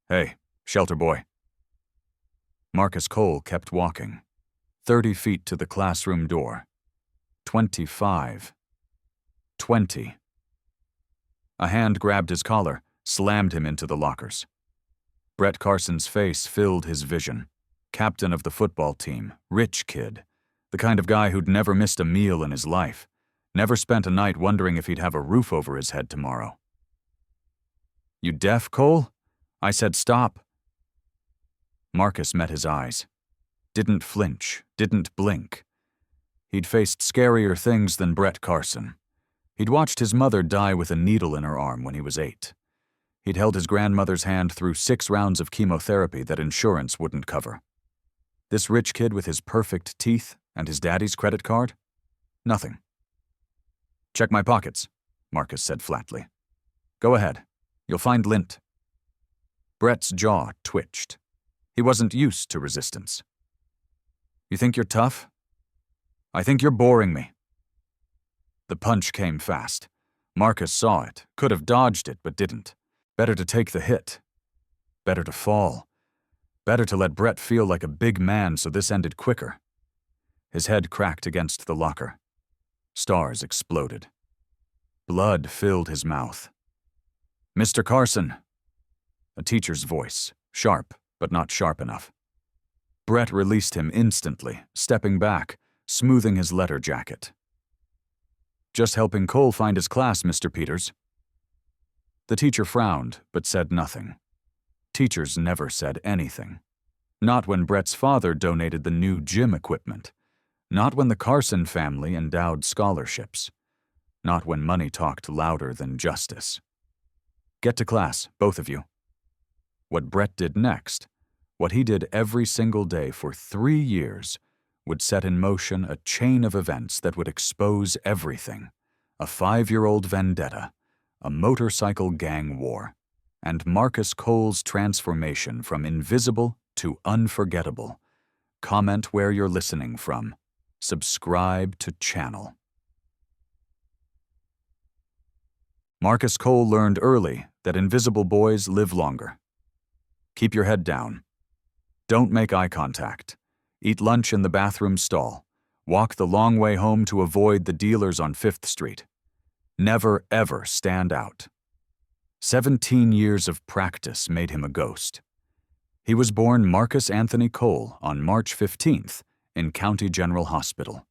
Hey, shelter boy. Marcus Cole kept walking. 30 feet to the classroom door. 25. 20. A hand grabbed his collar, slammed him into the lockers. Brett Carson's face filled his vision. Captain of the football team, rich kid, the kind of guy who'd never missed a meal in his life, never spent a night wondering if he'd have a roof over his head tomorrow. You deaf, Cole? I said stop. Marcus met his eyes. Didn't flinch, didn't blink. He'd faced scarier things than Brett Carson. He'd watched his mother die with a needle in her arm when he was 8. He'd held his grandmother's hand through 6 rounds of chemotherapy that insurance wouldn't cover. This rich kid with his perfect teeth and his daddy's credit card? Nothing. Check my pockets, Marcus said flatly. Go ahead. You'll find lint. Brett's jaw twitched. He wasn't used to resistance. You think you're tough? I think you're boring me. The punch came fast. Marcus saw it, could have dodged it, but didn't. Better to take the hit. Better to fall. Better to let Brett feel like a big man so this ended quicker. His head cracked against the locker. Stars exploded. Blood filled his mouth. Mr. Carson. A teacher's voice, sharp, but not sharp enough. Brett released him instantly, stepping back, smoothing his letter jacket. Just helping Cole find his class, Mr. Peters. The teacher frowned, but said nothing. Teachers never said anything. Not when Brett's father donated the new gym equipment. Not when the Carson family endowed scholarships. Not when money talked louder than justice. Get to class, both of you. What Brett did next, what he did every single day for 3 years, would set in motion a chain of events that would expose everything. A 5-year-old vendetta, a motorcycle gang war, and Marcus Cole's transformation from invisible to unforgettable. Comment where you're listening from. Subscribe to channel. Marcus Cole learned early that invisible boys live longer. Keep your head down. Don't make eye contact. Eat lunch in the bathroom stall. Walk the long way home to avoid the dealers on 5th Street. Never, ever stand out. 17 years of practice made him a ghost. He was born Marcus Anthony Cole on March 15th in County General Hospital,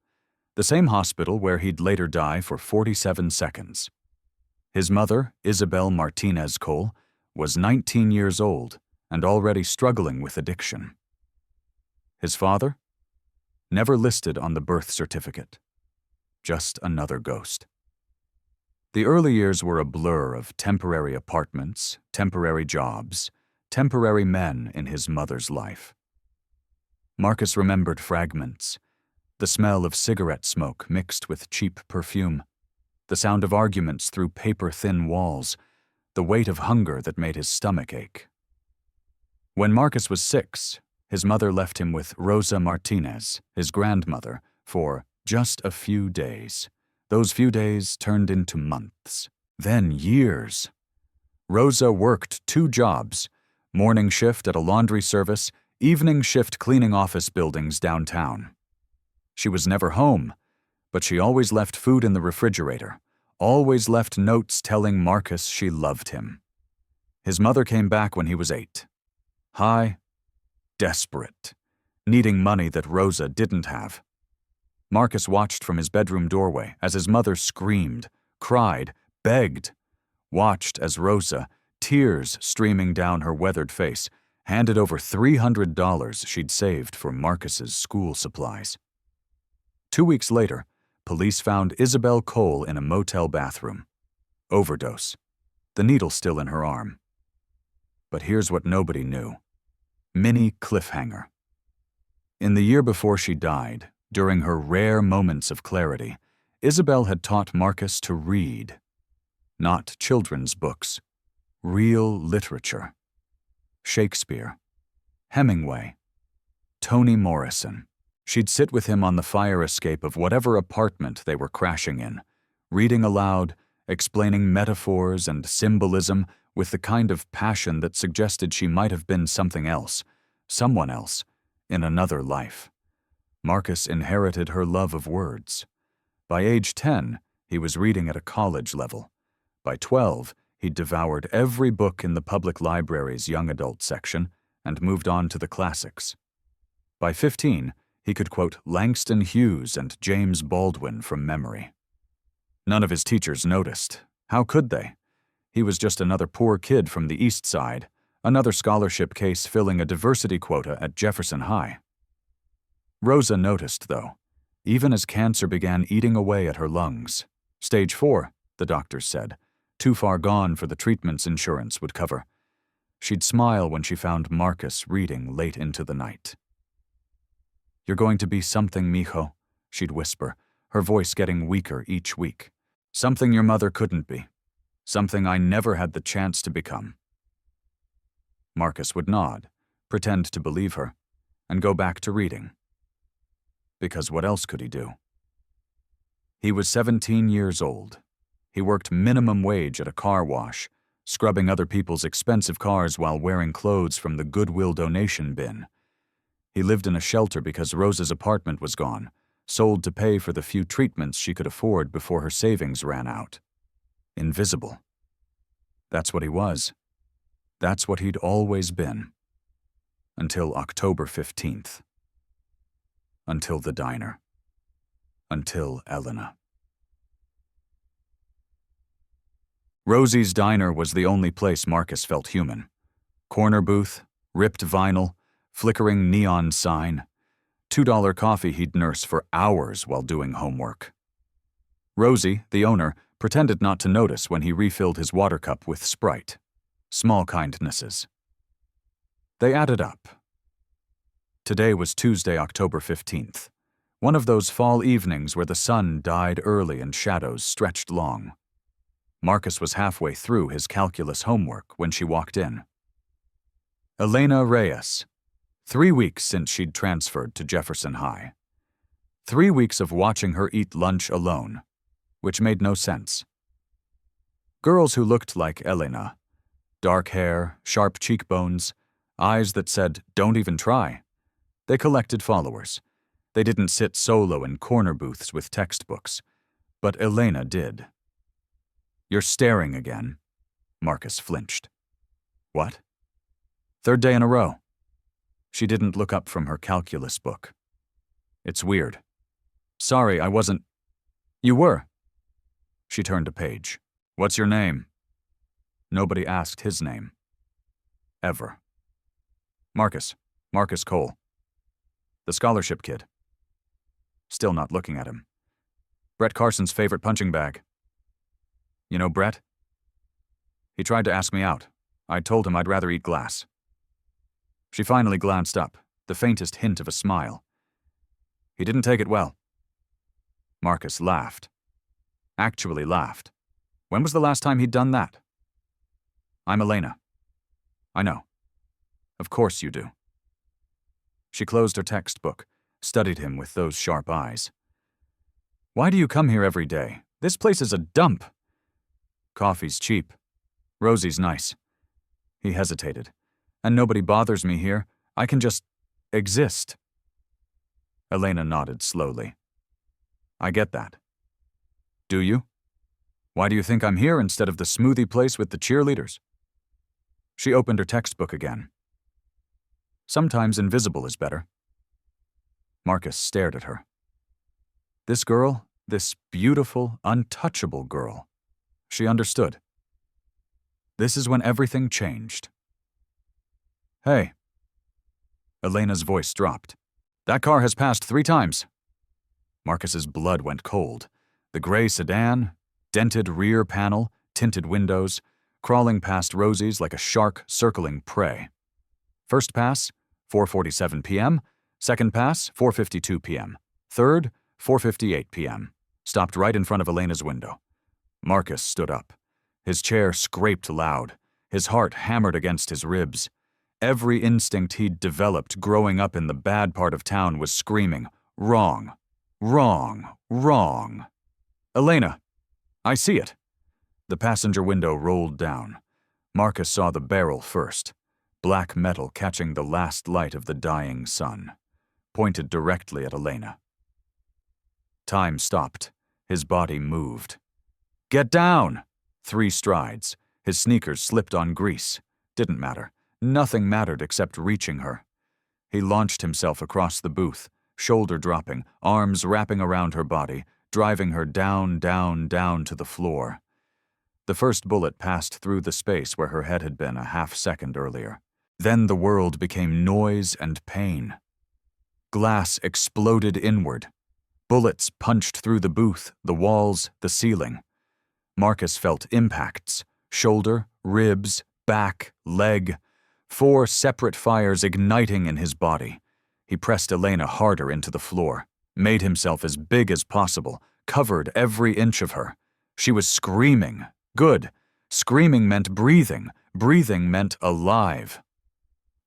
the same hospital where he'd later die for 47 seconds. His mother, Isabel Martinez Cole, was 19 years old and already struggling with addiction. His father? Never listed on the birth certificate. Just another ghost. The early years were a blur of temporary apartments, temporary jobs, temporary men in his mother's life. Marcus remembered fragments, the smell of cigarette smoke mixed with cheap perfume, the sound of arguments through paper-thin walls, the weight of hunger that made his stomach ache. When Marcus was 6, his mother left him with Rosa Martinez, his grandmother, for just a few days. Those few days turned into months, then years. Rosa worked 2 jobs, morning shift at a laundry service, evening shift cleaning office buildings downtown. She was never home, but she always left food in the refrigerator, always left notes telling Marcus she loved him. His mother came back when he was 8. High, desperate, needing money that Rosa didn't have. Marcus watched from his bedroom doorway as his mother screamed, cried, begged. Watched as Rosa, tears streaming down her weathered face, handed over $300 she'd saved for Marcus's school supplies. 2 weeks later, police found Isabel Cole in a motel bathroom. Overdose. The needle still in her arm. But here's what nobody knew. Mini cliffhanger. In the year before she died, during her rare moments of clarity, Isabel had taught Marcus to read. Not children's books. Real literature. Shakespeare. Hemingway. Toni Morrison. She'd sit with him on the fire escape of whatever apartment they were crashing in, reading aloud explaining metaphors and symbolism with the kind of passion that suggested she might have been something else, someone else, in another life. Marcus inherited her love of words. By age 10, he was reading at a college level. By 12, he'd devoured every book in the public library's young adult section and moved on to the classics. By 15, he could quote Langston Hughes and James Baldwin from memory. None of his teachers noticed. How could they? He was just another poor kid from the East Side, another scholarship case filling a diversity quota at Jefferson High. Rosa noticed, though, even as cancer began eating away at her lungs. Stage 4, the doctors said, too far gone for the treatments insurance would cover. She'd smile when she found Marcus reading late into the night. "You're going to be something, mijo," she'd whisper, her voice getting weaker each week. "Something your mother couldn't be. Something I never had the chance to become." Marcus would nod, pretend to believe her, and go back to reading. Because what else could he do? He was 17 years old. He worked minimum wage at a car wash, scrubbing other people's expensive cars while wearing clothes from the Goodwill donation bin. He lived in a shelter because Rosa's apartment was gone, sold to pay for the few treatments she could afford before her savings ran out. Invisible. That's what he was. That's what he'd always been. Until October 15th. Until the diner. Until Elena. Rosie's Diner was the only place Marcus felt human. Corner booth, ripped vinyl, flickering neon sign. $2 coffee he'd nurse for hours while doing homework. Rosie, the owner, pretended not to notice when he refilled his water cup with Sprite. Small kindnesses. They added up. Today was Tuesday, October 15th. One of those fall evenings where the sun died early and shadows stretched long. Marcus was halfway through his calculus homework when she walked in. Elena Reyes. 3 weeks since she'd transferred to Jefferson High. 3 weeks of watching her eat lunch alone, which made no sense. Girls who looked like Elena. Dark hair, sharp cheekbones, eyes that said, "Don't even try." They collected followers. They didn't sit solo in corner booths with textbooks. But Elena did. "You're staring again." Marcus flinched. "What?" "Third day in a row." She didn't look up from her calculus book. "It's weird." "Sorry, I wasn't." "You were." She turned a page. "What's your name?" Nobody asked his name. Ever. "Marcus. Marcus Cole." "The scholarship kid." Still not looking at him. "Brett Carson's favorite punching bag." "You know Brett?" "He tried to ask me out. I told him I'd rather eat glass." She finally glanced up, the faintest hint of a smile. "He didn't take it well." Marcus laughed. Actually laughed. When was the last time he'd done that? "I'm Elena." "I know. Of course you do." She closed her textbook, studied him with those sharp eyes. "Why do you come here every day? This place is a dump." "Coffee's cheap. Rosie's nice." He hesitated. "And nobody bothers me here. I can just exist." Elena nodded slowly. "I get that." "Do you? Why do you think I'm here instead of the smoothie place with the cheerleaders?" She opened her textbook again. "Sometimes invisible is better." Marcus stared at her. This girl, this beautiful, untouchable girl. She understood. This is when everything changed. "Hey." Elena's voice dropped. "That car has passed 3 times." Marcus's blood went cold. The gray sedan, dented rear panel, tinted windows, crawling past Rosie's like a shark circling prey. First pass, 4:47 p.m. Second pass, 4:52 p.m. Third, 4:58 p.m. Stopped right in front of Elena's window. Marcus stood up. His chair scraped loud. His heart hammered against his ribs. Every instinct he'd developed growing up in the bad part of town was screaming, "Wrong. Wrong. Wrong." "Elena, I see it." The passenger window rolled down. Marcus saw the barrel first, black metal catching the last light of the dying sun, pointed directly at Elena. Time stopped. His body moved. "Get down!" 3 strides. His sneakers slipped on grease. Didn't matter. Nothing mattered except reaching her. He launched himself across the booth, shoulder dropping, arms wrapping around her body, driving her down, down, down to the floor. The first bullet passed through the space where her head had been a half-second earlier. Then the world became noise and pain. Glass exploded inward. Bullets punched through the booth, the walls, the ceiling. Marcus felt impacts: shoulder, ribs, back, leg. 4 separate fires igniting in his body. He pressed Elena harder into the floor, made himself as big as possible, covered every inch of her. She was screaming. Good. Screaming meant breathing. Breathing meant alive.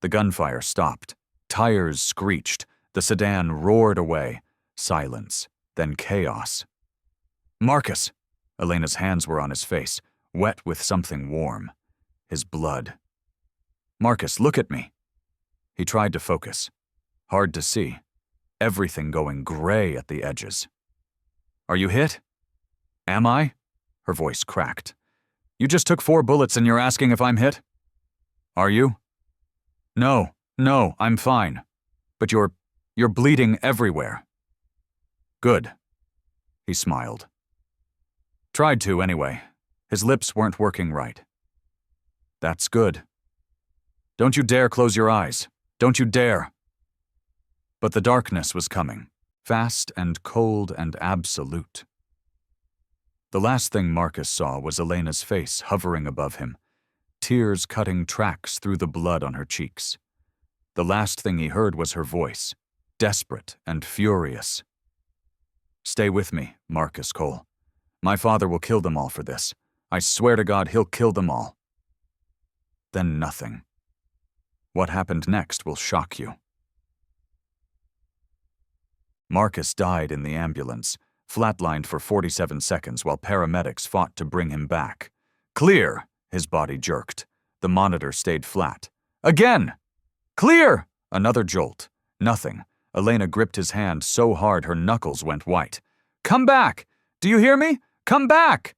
The gunfire stopped. Tires screeched. The sedan roared away. Silence. Then chaos. "Marcus!" Elena's hands were on his face, wet with something warm. His blood. "Marcus, look at me." He tried to focus. Hard to see. Everything going gray at the edges. "Are you hit?" "Am I?" Her voice cracked. "You just took 4 bullets and you're asking if I'm hit?" "Are you?" No, I'm fine. But you're bleeding everywhere." "Good." He smiled. Tried to, anyway. His lips weren't working right. "That's good. Don't you dare close your eyes. Don't you dare." But the darkness was coming, fast and cold and absolute. The last thing Marcus saw was Elena's face hovering above him, tears cutting tracks through the blood on her cheeks. The last thing he heard was her voice, desperate and furious. "Stay with me, Marcus Cole. My father will kill them all for this. I swear to God he'll kill them all." Then nothing. What happened next will shock you. Marcus died in the ambulance, flatlined for 47 seconds while paramedics fought to bring him back. "Clear!" His body jerked. The monitor stayed flat. "Again! Clear!" Another jolt. Nothing. Elena gripped his hand so hard her knuckles went white. "Come back! Do you hear me? Come back!"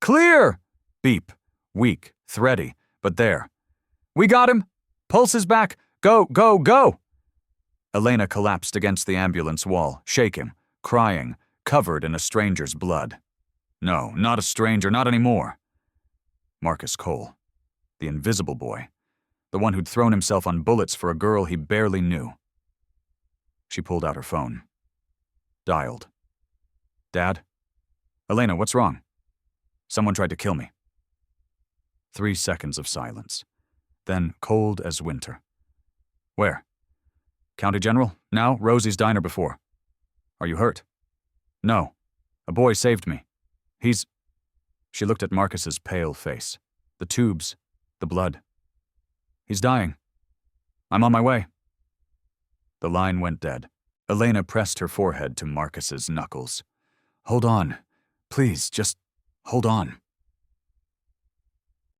"Clear!" Beep. Weak, thready, but there. "We got him! Pulse is back! Go, go, go!" Elena collapsed against the ambulance wall, shaking, crying, covered in a stranger's blood. No, not a stranger, not anymore. Marcus Cole. The invisible boy. The one who'd thrown himself on bullets for a girl he barely knew. She pulled out her phone. Dialed. "Dad? Elena, what's wrong?" "Someone tried to kill me." 3 seconds of silence. Then cold as winter. "Where?" "County General, now Rosie's Diner before." "Are you hurt?" "No. A boy saved me. He's..." She looked at Marcus's pale face. The tubes. The blood. "He's dying. I'm on my way." The line went dead. Elena pressed her forehead to Marcus's knuckles. "Hold on. Please, just hold on."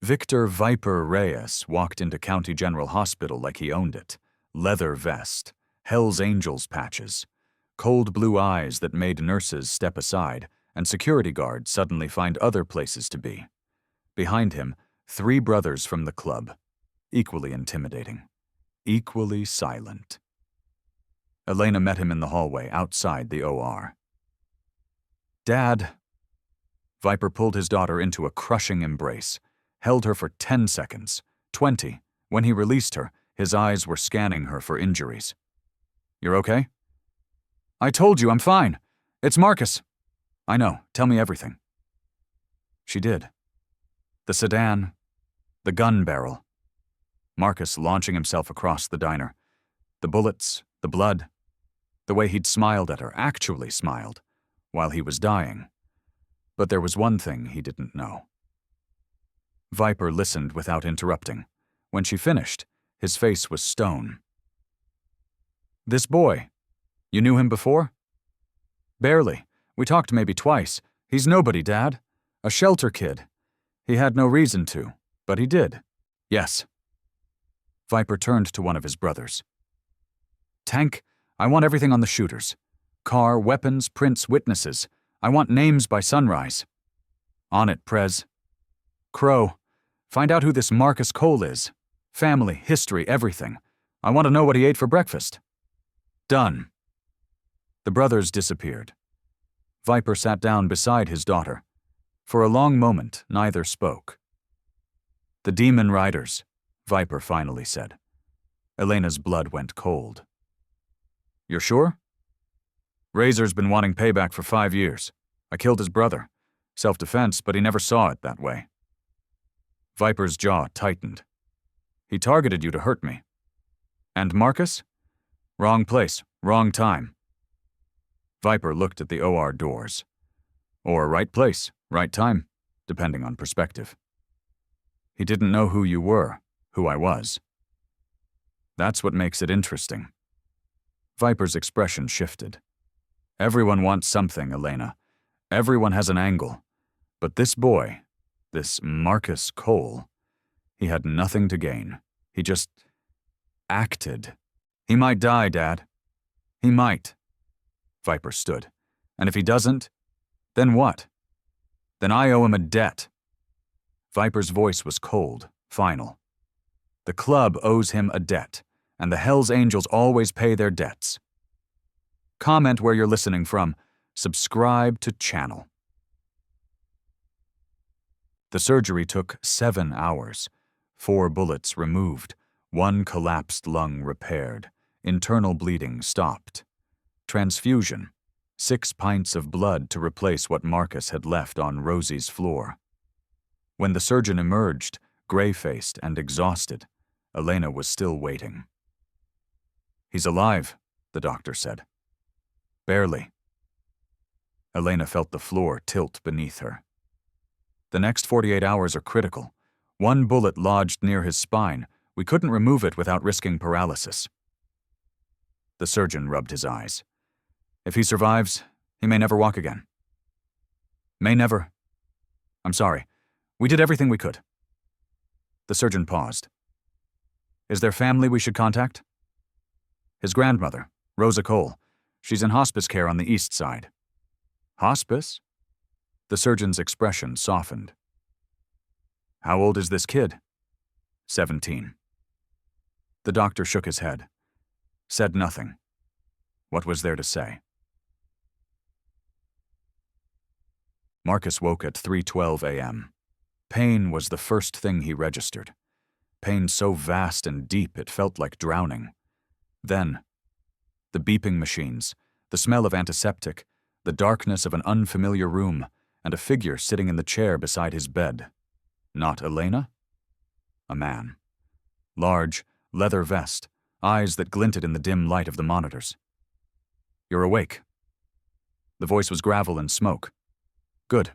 Victor Viper Reyes walked into County General Hospital like he owned it. Leather vest, Hell's Angels patches, cold blue eyes that made nurses step aside and security guards suddenly find other places to be. Behind him, 3 brothers from the club, equally intimidating, equally silent. Elena met him in the hallway outside the OR. "Dad." Viper pulled his daughter into a crushing embrace, held her for 10 seconds, 20. When he released her, his eyes were scanning her for injuries. "You're okay?" "I told you I'm fine. It's Marcus." "I know. Tell me everything." She did. The sedan, the gun barrel, Marcus launching himself across the diner, the bullets, the blood, the way he'd smiled at her, actually smiled, while he was dying. But there was one thing he didn't know. Viper listened without interrupting. When she finished, his face was stone. "This boy, you knew him before?" "Barely. We talked maybe twice. He's nobody, Dad. A shelter kid. He had no reason to, but he did. Yes. Viper turned to one of his brothers. Tank, I want everything on the shooters. Car, weapons, prints, witnesses. I want names by sunrise. On it, Prez. Crow, find out who this Marcus Cole is. Family, history, everything. I want to know what he ate for breakfast. Done. The brothers disappeared. Viper sat down beside his daughter. For a long moment, neither spoke. The Demon Riders, Viper finally said. Elena's blood went cold. You're sure? Razor's been wanting payback for 5 years. I killed his brother. Self-defense, but he never saw it that way. Viper's jaw tightened. He targeted you to hurt me. And Marcus? Wrong place, wrong time. Viper looked at the OR doors. Or right place, right time, depending on perspective. He didn't know who you were, who I was. That's what makes it interesting. Viper's expression shifted. Everyone wants something, Elena. Everyone has an angle. But this boy, this Marcus Cole, he had nothing to gain. He just acted. He might die, Dad. He might. Viper stood. And if he doesn't, then what? Then I owe him a debt. Viper's voice was cold, final. The club owes him a debt, and the Hells Angels always pay their debts. Comment where you're listening from. Subscribe to channel. The surgery took 7 hours. 4 bullets removed, 1 collapsed lung repaired, internal bleeding stopped. Transfusion, 6 pints of blood to replace what Marcus had left on Rosie's floor. When the surgeon emerged, gray-faced and exhausted, Elena was still waiting. He's alive, the doctor said. Barely. Elena felt the floor tilt beneath her. The next 48 hours are critical. 1 bullet lodged near his spine. We couldn't remove it without risking paralysis. The surgeon rubbed his eyes. If he survives, he may never walk again. May never. I'm sorry. We did everything we could. The surgeon paused. Is there family we should contact? His grandmother, Rosa Cole. She's in hospice care on the east side. Hospice? The surgeon's expression softened. How old is this kid? 17. The doctor shook his head. Said nothing. What was there to say? Marcus woke at 3:12 a.m. Pain was the first thing he registered. Pain so vast and deep it felt like drowning. Then, the beeping machines, the smell of antiseptic, the darkness of an unfamiliar room, and a figure sitting in the chair beside his bed. Not Elena? A man. Large, leather vest, eyes that glinted in the dim light of the monitors. You're awake. The voice was gravel and smoke. Good.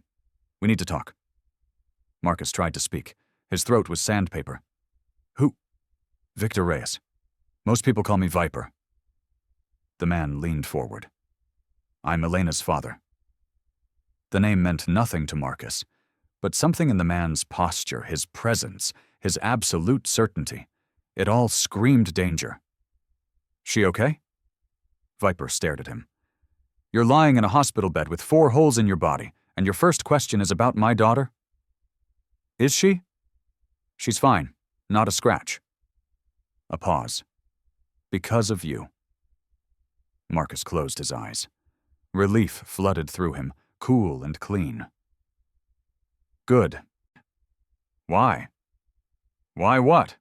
We need to talk. Marcus tried to speak. His throat was sandpaper. Who? Victor Reyes. Most people call me Viper. The man leaned forward. I'm Elena's father. The name meant nothing to Marcus, but something in the man's posture, his presence, his absolute certainty, it all screamed danger. She okay? Viper stared at him. You're lying in a hospital bed with 4 holes in your body, and your first question is about my daughter? Is she? She's fine, not a scratch. A pause. Because of you. Marcus closed his eyes. Relief flooded through him, cool and clean. Good. Why? Why what?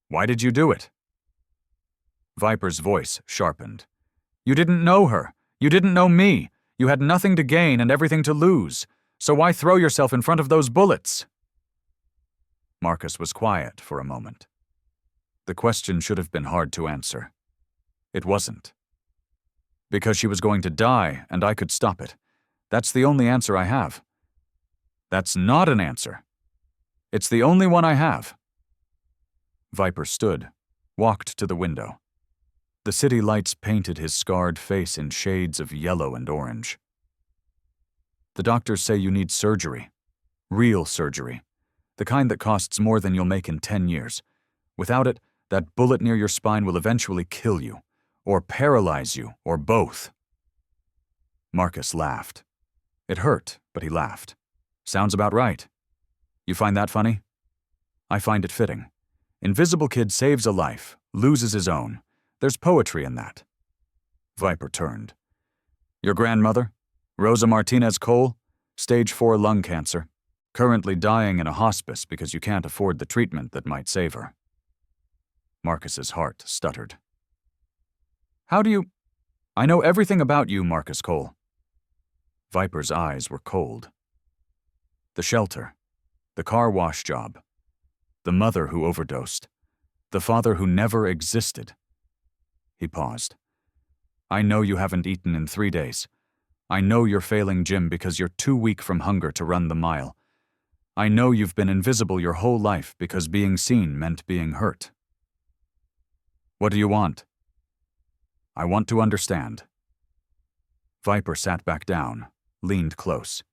Why did you do it? Viper's voice sharpened. You didn't know her. You didn't know me. You had nothing to gain and everything to lose. So why throw yourself in front of those bullets? Marcus was quiet for a moment. The question should have been hard to answer. It wasn't. Because she was going to die and I could stop it. That's the only answer I have. That's not an answer. It's the only one I have. Viper stood, walked to the window. The city lights painted his scarred face in shades of yellow and orange. The doctors say you need surgery. Real surgery. The kind that costs more than you'll make in 10 years. Without it, that bullet near your spine will eventually kill you, or paralyze you, or both. Marcus laughed. It hurt, but he laughed. Sounds about right. You find that funny? I find it fitting. Invisible Kid saves a life, loses his own. There's poetry in that. Viper turned. Your grandmother? Rosa Martinez Cole? Stage 4 lung cancer. Currently dying in a hospice because you can't afford the treatment that might save her. Marcus's heart stuttered. How do you... I know everything about you, Marcus Cole. Viper's eyes were cold. The shelter. The car wash job. The mother who overdosed. The father who never existed. He paused. I know you haven't eaten in 3 days. I know you're failing gym because you're too weak from hunger to run the mile. I know you've been invisible your whole life because being seen meant being hurt. What do you want? I want to understand. Viper sat back down, leaned close.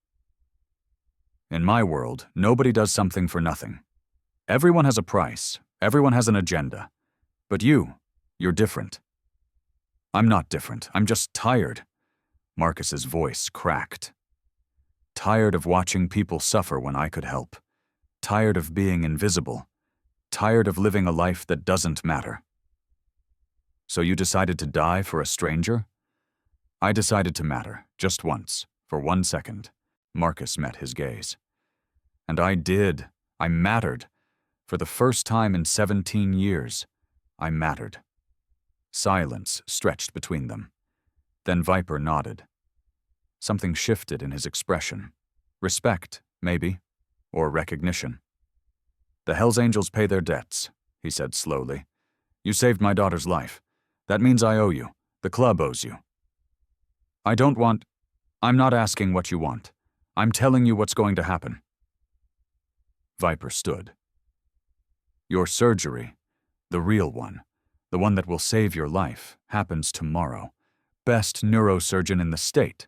In my world, nobody does something for nothing. Everyone has a price, everyone has an agenda. But you're different. I'm not different, I'm just tired. Marcus's voice cracked. Tired of watching people suffer when I could help. Tired of being invisible. Tired of living a life that doesn't matter. So you decided to die for a stranger? I decided to matter, just once, for 1 second. Marcus met his gaze. And I did. I mattered. For the first time in 17 years, I mattered. Silence stretched between them. Then Viper nodded. Something shifted in his expression. Respect, maybe, or recognition. The Hells Angels pay their debts, he said slowly. You saved my daughter's life. That means I owe you. The club owes you. I'm not asking what you want. I'm telling you what's going to happen. Viper stood. Your surgery, the real one, the one that will save your life, happens tomorrow. Best neurosurgeon in the state.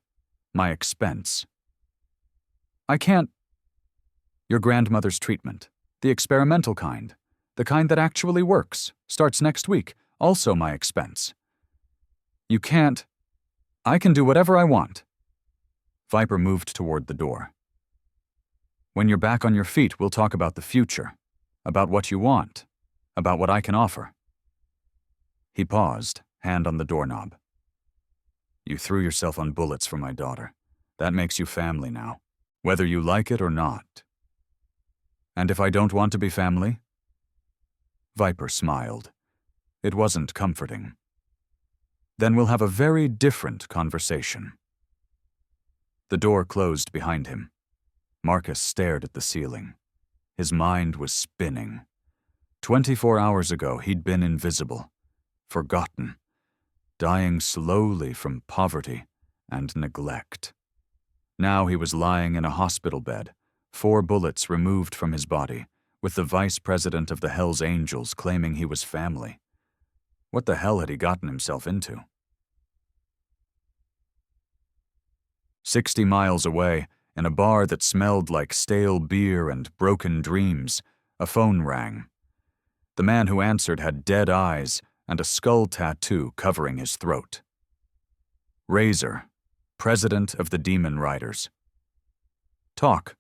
My expense. I can't. Your grandmother's treatment, the experimental kind, the kind that actually works, starts next week, also my expense. You can't. I can do whatever I want. Viper moved toward the door. When you're back on your feet, we'll talk about the future, about what you want, about what I can offer. He paused, hand on the doorknob. You threw yourself on bullets for my daughter. That makes you family now, whether you like it or not. And if I don't want to be family? Viper smiled. It wasn't comforting. Then we'll have a very different conversation. The door closed behind him. Marcus stared at the ceiling. His mind was spinning. 24 hours ago, he'd been invisible, forgotten, dying slowly from poverty and neglect. Now he was lying in a hospital bed, 4 bullets removed from his body, with the vice president of the Hells Angels claiming he was family. What the hell had he gotten himself into? 60 miles away, in a bar that smelled like stale beer and broken dreams, a phone rang. The man who answered had dead eyes and a skull tattoo covering his throat. Razor, president of the Demon Riders. Talk.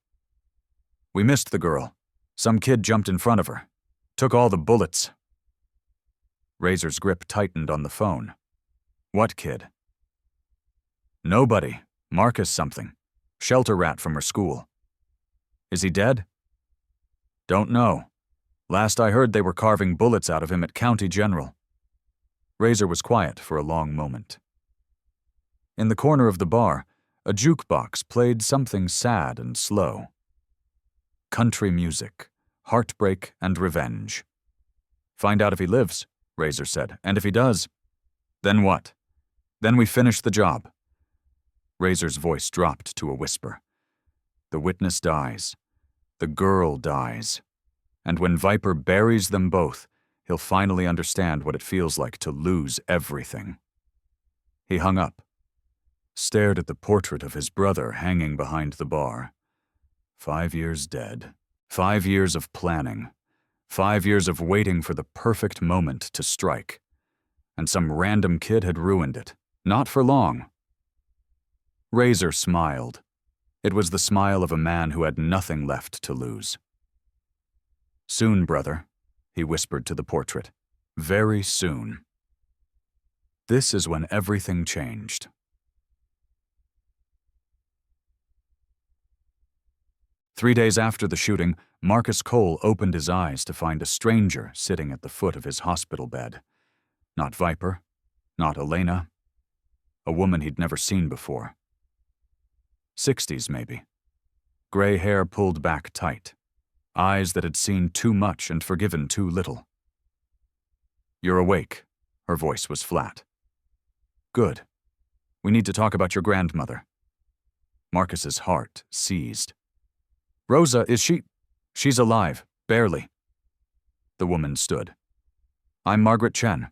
We missed the girl. Some kid jumped in front of her. Took all the bullets. Razor's grip tightened on the phone. What kid? Nobody. Marcus something. Shelter rat from her school. Is he dead? Don't know. Last I heard they were carving bullets out of him at County General. Razor was quiet for a long moment. In the corner of the bar, a jukebox played something sad and slow. Country music, heartbreak and revenge. Find out if he lives, Razor said, and if he does, then what? Then we finish the job. Razor's voice dropped to a whisper. The witness dies. The girl dies. And when Viper buries them both, he'll finally understand what it feels like to lose everything. He hung up, stared at the portrait of his brother hanging behind the bar. 5 years dead. 5 years of planning. 5 years of waiting for the perfect moment to strike. And some random kid had ruined it. Not for long. Razor smiled. It was the smile of a man who had nothing left to lose. "Soon, brother," he whispered to the portrait. "Very soon." This is when everything changed. Three days after the shooting, Marcus Cole opened his eyes to find a stranger sitting at the foot of his hospital bed. Not Viper, not Elena, a woman he'd never seen before. 60s, maybe. Gray hair pulled back tight. Eyes that had seen too much and forgiven too little. "You're awake," her voice was flat. "Good. We need to talk about your grandmother." Marcus's heart seized. "Rosa, is she—" "She's alive, barely." The woman stood. "I'm Margaret Chen.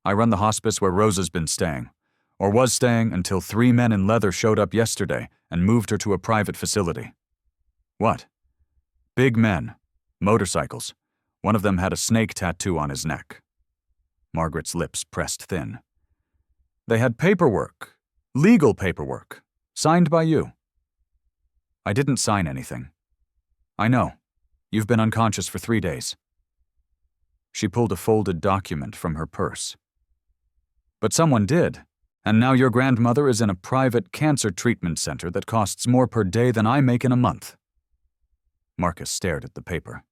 I run the hospice where Rosa's been staying, or was staying until 3 men in leather showed up yesterday and moved her to a private facility." "What?" "Big men. Motorcycles. One of them had a snake tattoo on his neck." Margaret's lips pressed thin. "They had paperwork. Legal paperwork. Signed by you." "I didn't sign anything." "I know. You've been unconscious for 3 days." She pulled a folded document from her purse. "But someone did, and now your grandmother is in a private cancer treatment center that costs more per day than I make in a month." Marcus stared at the paper.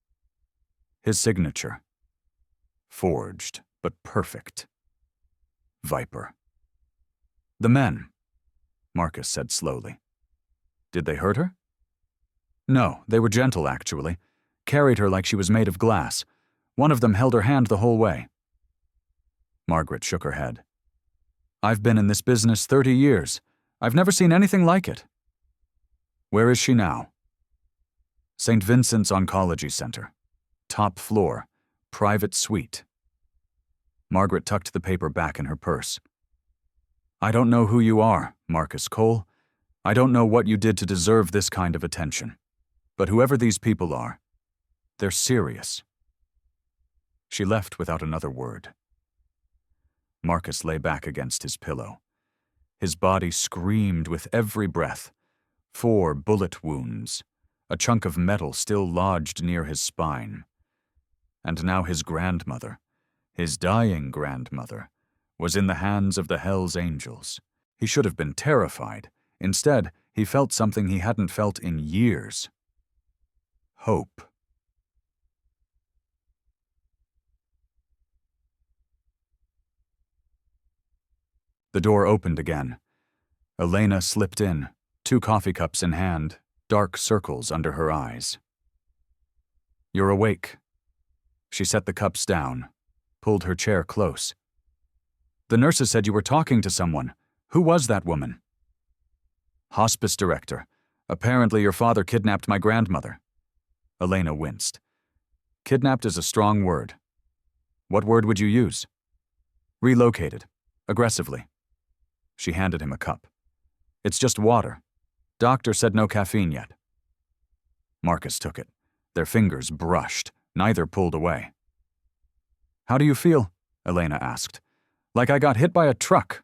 His signature. Forged, but perfect. Viper. "The men," Marcus said slowly. "Did they hurt her?" "No, they were gentle, actually. Carried her like she was made of glass. One of them held her hand the whole way." Margaret shook her head. "I've been in this business 30 years. I've never seen anything like it." "Where is she now?" "St. Vincent's Oncology Center. Top floor. Private suite." Margaret tucked the paper back in her purse. "I don't know who you are, Marcus Cole. I don't know what you did to deserve this kind of attention. But whoever these people are, they're serious." She left without another word. Marcus lay back against his pillow. His body screamed with every breath. 4 bullet wounds, a chunk of metal still lodged near his spine. And now his grandmother, his dying grandmother, was in the hands of the Hell's Angels. He should have been terrified. Instead, he felt something he hadn't felt in years. Hope. The door opened again. Elena slipped in, 2 coffee cups in hand, dark circles under her eyes. "You're awake." She set the cups down, pulled her chair close. "The nurses said you were talking to someone. Who was that woman?" "Hospice director. Apparently your father kidnapped my grandmother." Elena winced. "Kidnapped is a strong word. What word would you use?" "Relocated. Aggressively." She handed him a cup. "It's just water. Doctor said no caffeine yet." Marcus took it. Their fingers brushed. Neither pulled away. "How do you feel?" Elena asked. "Like I got hit by a truck.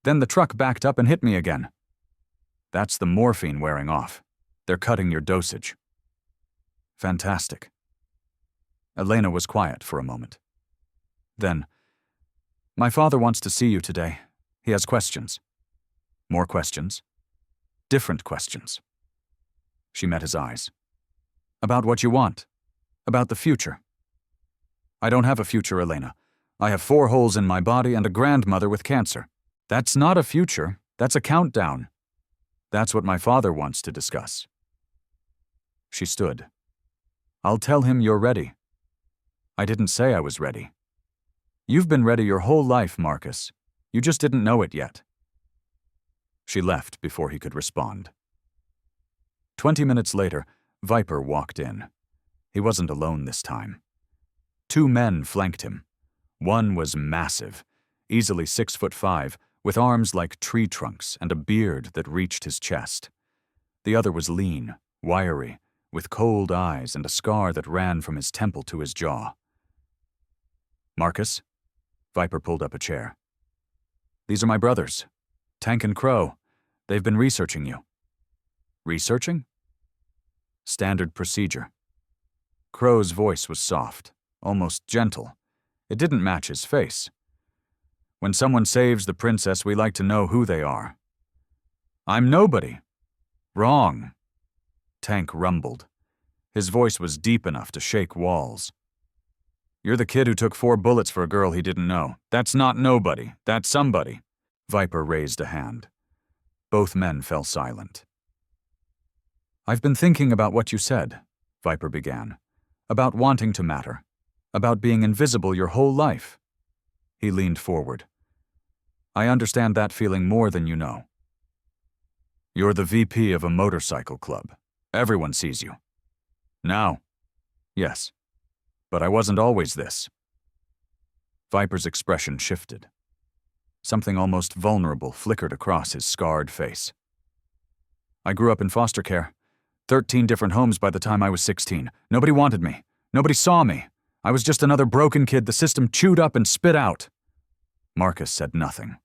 Then the truck backed up and hit me again." "That's the morphine wearing off. They're cutting your dosage." "Fantastic." Elena was quiet for a moment. Then, "My father wants to see you today. He has questions." "More questions?" "Different questions." She met his eyes. "About what you want. About the future." "I don't have a future, Elena. I have 4 holes in my body and a grandmother with cancer. That's not a future. That's a countdown. That's what my father wants to discuss." She stood. "I'll tell him you're ready." "I didn't say I was ready." "You've been ready your whole life, Marcus. You just didn't know it yet." She left before he could respond. 20 minutes later, Viper walked in. He wasn't alone this time. 2 men flanked him. One was massive, easily 6'5", with arms like tree trunks and a beard that reached his chest. The other was lean, wiry, with cold eyes and a scar that ran from his temple to his jaw. "Marcus?" Viper pulled up a chair. "These are my brothers, Tank and Crow. They've been researching you." "Researching?" "Standard procedure." Crow's voice was soft, almost gentle. It didn't match his face. "When someone saves the princess, we like to know who they are." "I'm nobody." "Wrong," Tank rumbled. His voice was deep enough to shake walls. "You're the kid who took 4 bullets for a girl he didn't know. That's not nobody. That's somebody." Viper raised a hand. Both men fell silent. "I've been thinking about what you said," Viper began. "About wanting to matter. About being invisible your whole life." He leaned forward. "I understand that feeling more than you know. You're the VP of a motorcycle club. Everyone sees you. Now, yes. But I wasn't always this." Viper's expression shifted. Something almost vulnerable flickered across his scarred face. "I grew up in foster care. 13 different homes by the time I was 16. Nobody wanted me. Nobody saw me. I was just another broken kid the system chewed up and spit out." Marcus said nothing.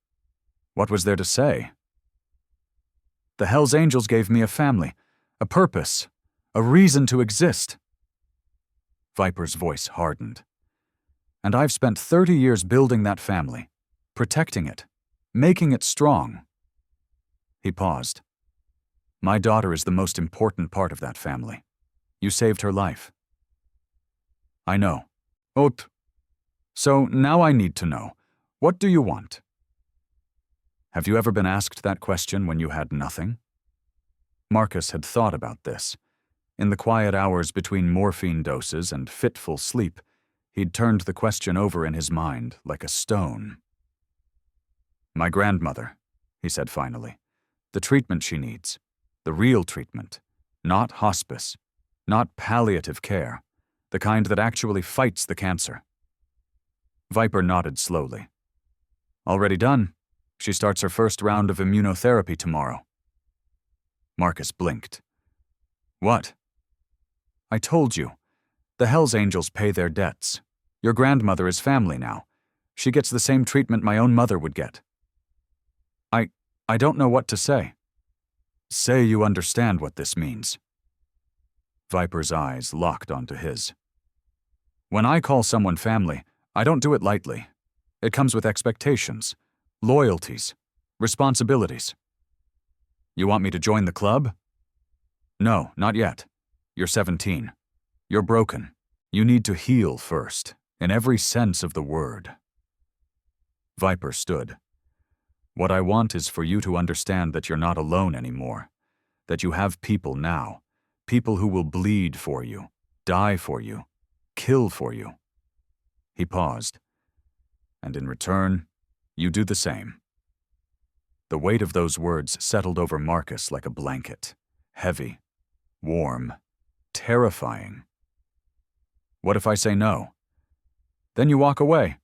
What was there to say? "The Hells Angels gave me a family, a purpose, a reason to exist." Viper's voice hardened. "And I've spent 30 years building that family, protecting it, making it strong." He paused. "My daughter is the most important part of that family. You saved her life." "I know." "Ot. So now I need to know. What do you want?" "Have you ever been asked that question when you had nothing?" Marcus had thought about this. In the quiet hours between morphine doses and fitful sleep, he'd turned the question over in his mind like a stone. "My grandmother," he said finally. "The treatment she needs. The real treatment. Not hospice. Not palliative care. The kind that actually fights the cancer." Viper nodded slowly. "Already done. She starts her first round of immunotherapy tomorrow." Marcus blinked. "What?" "I told you. The Hells Angels pay their debts. Your grandmother is family now. She gets the same treatment my own mother would get." I don't know what to say." "Say you understand what this means." Viper's eyes locked onto his. "When I call someone family, I don't do it lightly. It comes with expectations, loyalties, responsibilities." "You want me to join the club?" "No, not yet. You're 17. You're broken. You need to heal first, in every sense of the word." Viper stood. "What I want is for you to understand that you're not alone anymore, that you have people now, people who will bleed for you, die for you, kill for you." He paused. "And in return, you do the same." The weight of those words settled over Marcus like a blanket, heavy, warm, terrifying. "What if I say no?" "Then you walk away.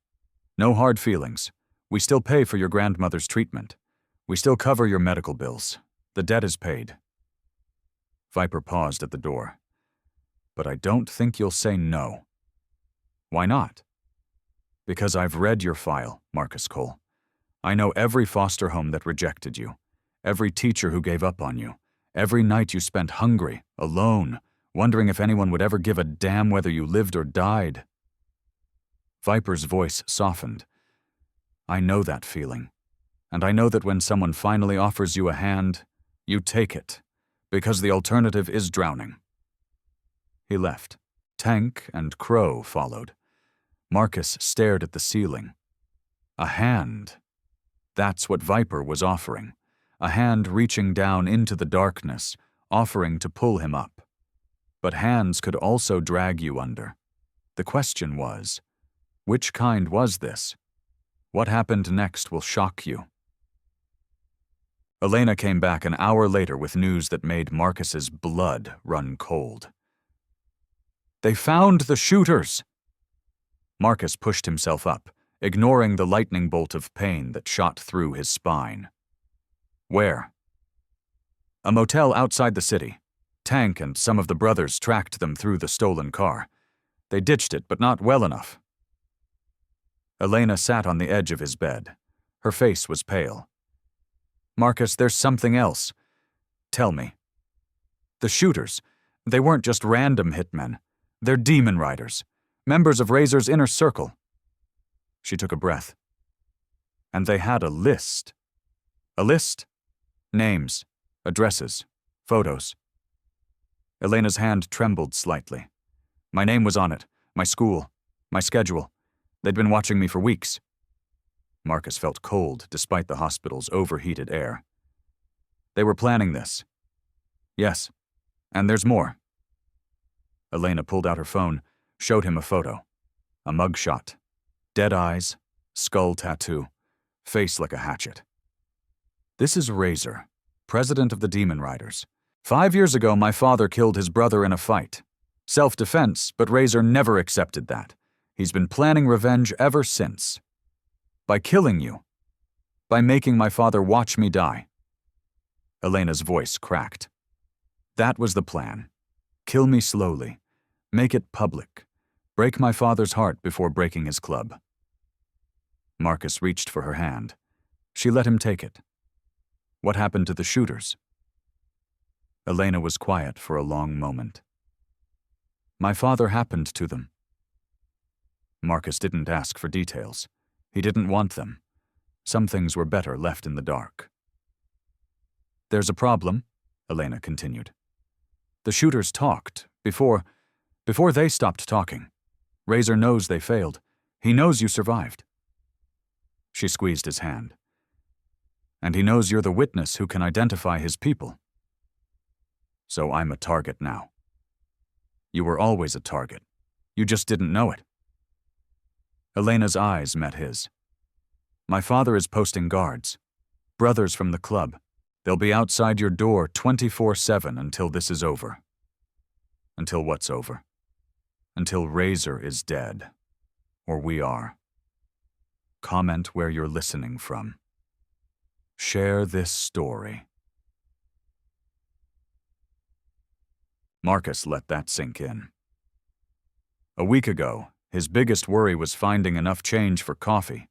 No hard feelings. We still pay for your grandmother's treatment. We still cover your medical bills. The debt is paid." Viper paused at the door. "But I don't think you'll say no." "Why not?" "Because I've read your file, Marcus Cole. I know every foster home that rejected you, every teacher who gave up on you, every night you spent hungry, alone, wondering if anyone would ever give a damn whether you lived or died." Viper's voice softened. "I know that feeling, and I know that when someone finally offers you a hand, you take it, because the alternative is drowning." He left. Tank and Crow followed. Marcus stared at the ceiling. A hand. That's what Viper was offering. A hand reaching down into the darkness, offering to pull him up. But hands could also drag you under. The question was, which kind was this? What happened next will shock you. Elena came back an hour later with news that made Marcus's blood run cold. "They found the shooters!" Marcus pushed himself up, ignoring the lightning bolt of pain that shot through his spine. "Where?" "A motel outside the city. Tank and some of the brothers tracked them through the stolen car. They ditched it, but not well enough. Elena sat on the edge of his bed. Her face was pale. Marcus, there's something else. Tell me. The shooters, they weren't just random hitmen. They're demon riders, members of Razor's inner circle. She took a breath. And they had a list. A list? Names, addresses, photos. Elena's hand trembled slightly. My name was on it, my school, my schedule. They'd been watching me for weeks. Marcus felt cold despite the hospital's overheated air. They were planning this. Yes, and there's more. Elena pulled out her phone, showed him a photo. A mugshot. Dead eyes, skull tattoo, face like a hatchet. This is Razor, president of the Demon Riders. 5 years ago, my father killed his brother in a fight. Self-defense, but Razor never accepted that. He's been planning revenge ever since. By killing you. By making my father watch me die. Elena's voice cracked. That was the plan. Kill me slowly. Make it public. Break my father's heart before breaking his club. Marcus reached for her hand. She let him take it. What happened to the shooters? Elena was quiet for a long moment. My father happened to them. Marcus didn't ask for details. He didn't want them. Some things were better left in the dark. There's a problem, Elena continued. The shooters talked before they stopped talking. Razor knows they failed. He knows you survived. She squeezed his hand. And he knows you're the witness who can identify his people. So I'm a target now. You were always a target. You just didn't know it. Elena's eyes met his. My father is posting guards. Brothers from the club. They'll be outside your door 24/7 until this is over. Until what's over? Until Razor is dead. Or we are. Comment where you're listening from. Share this story. Marcus let that sink in. A week ago, his biggest worry was finding enough change for coffee.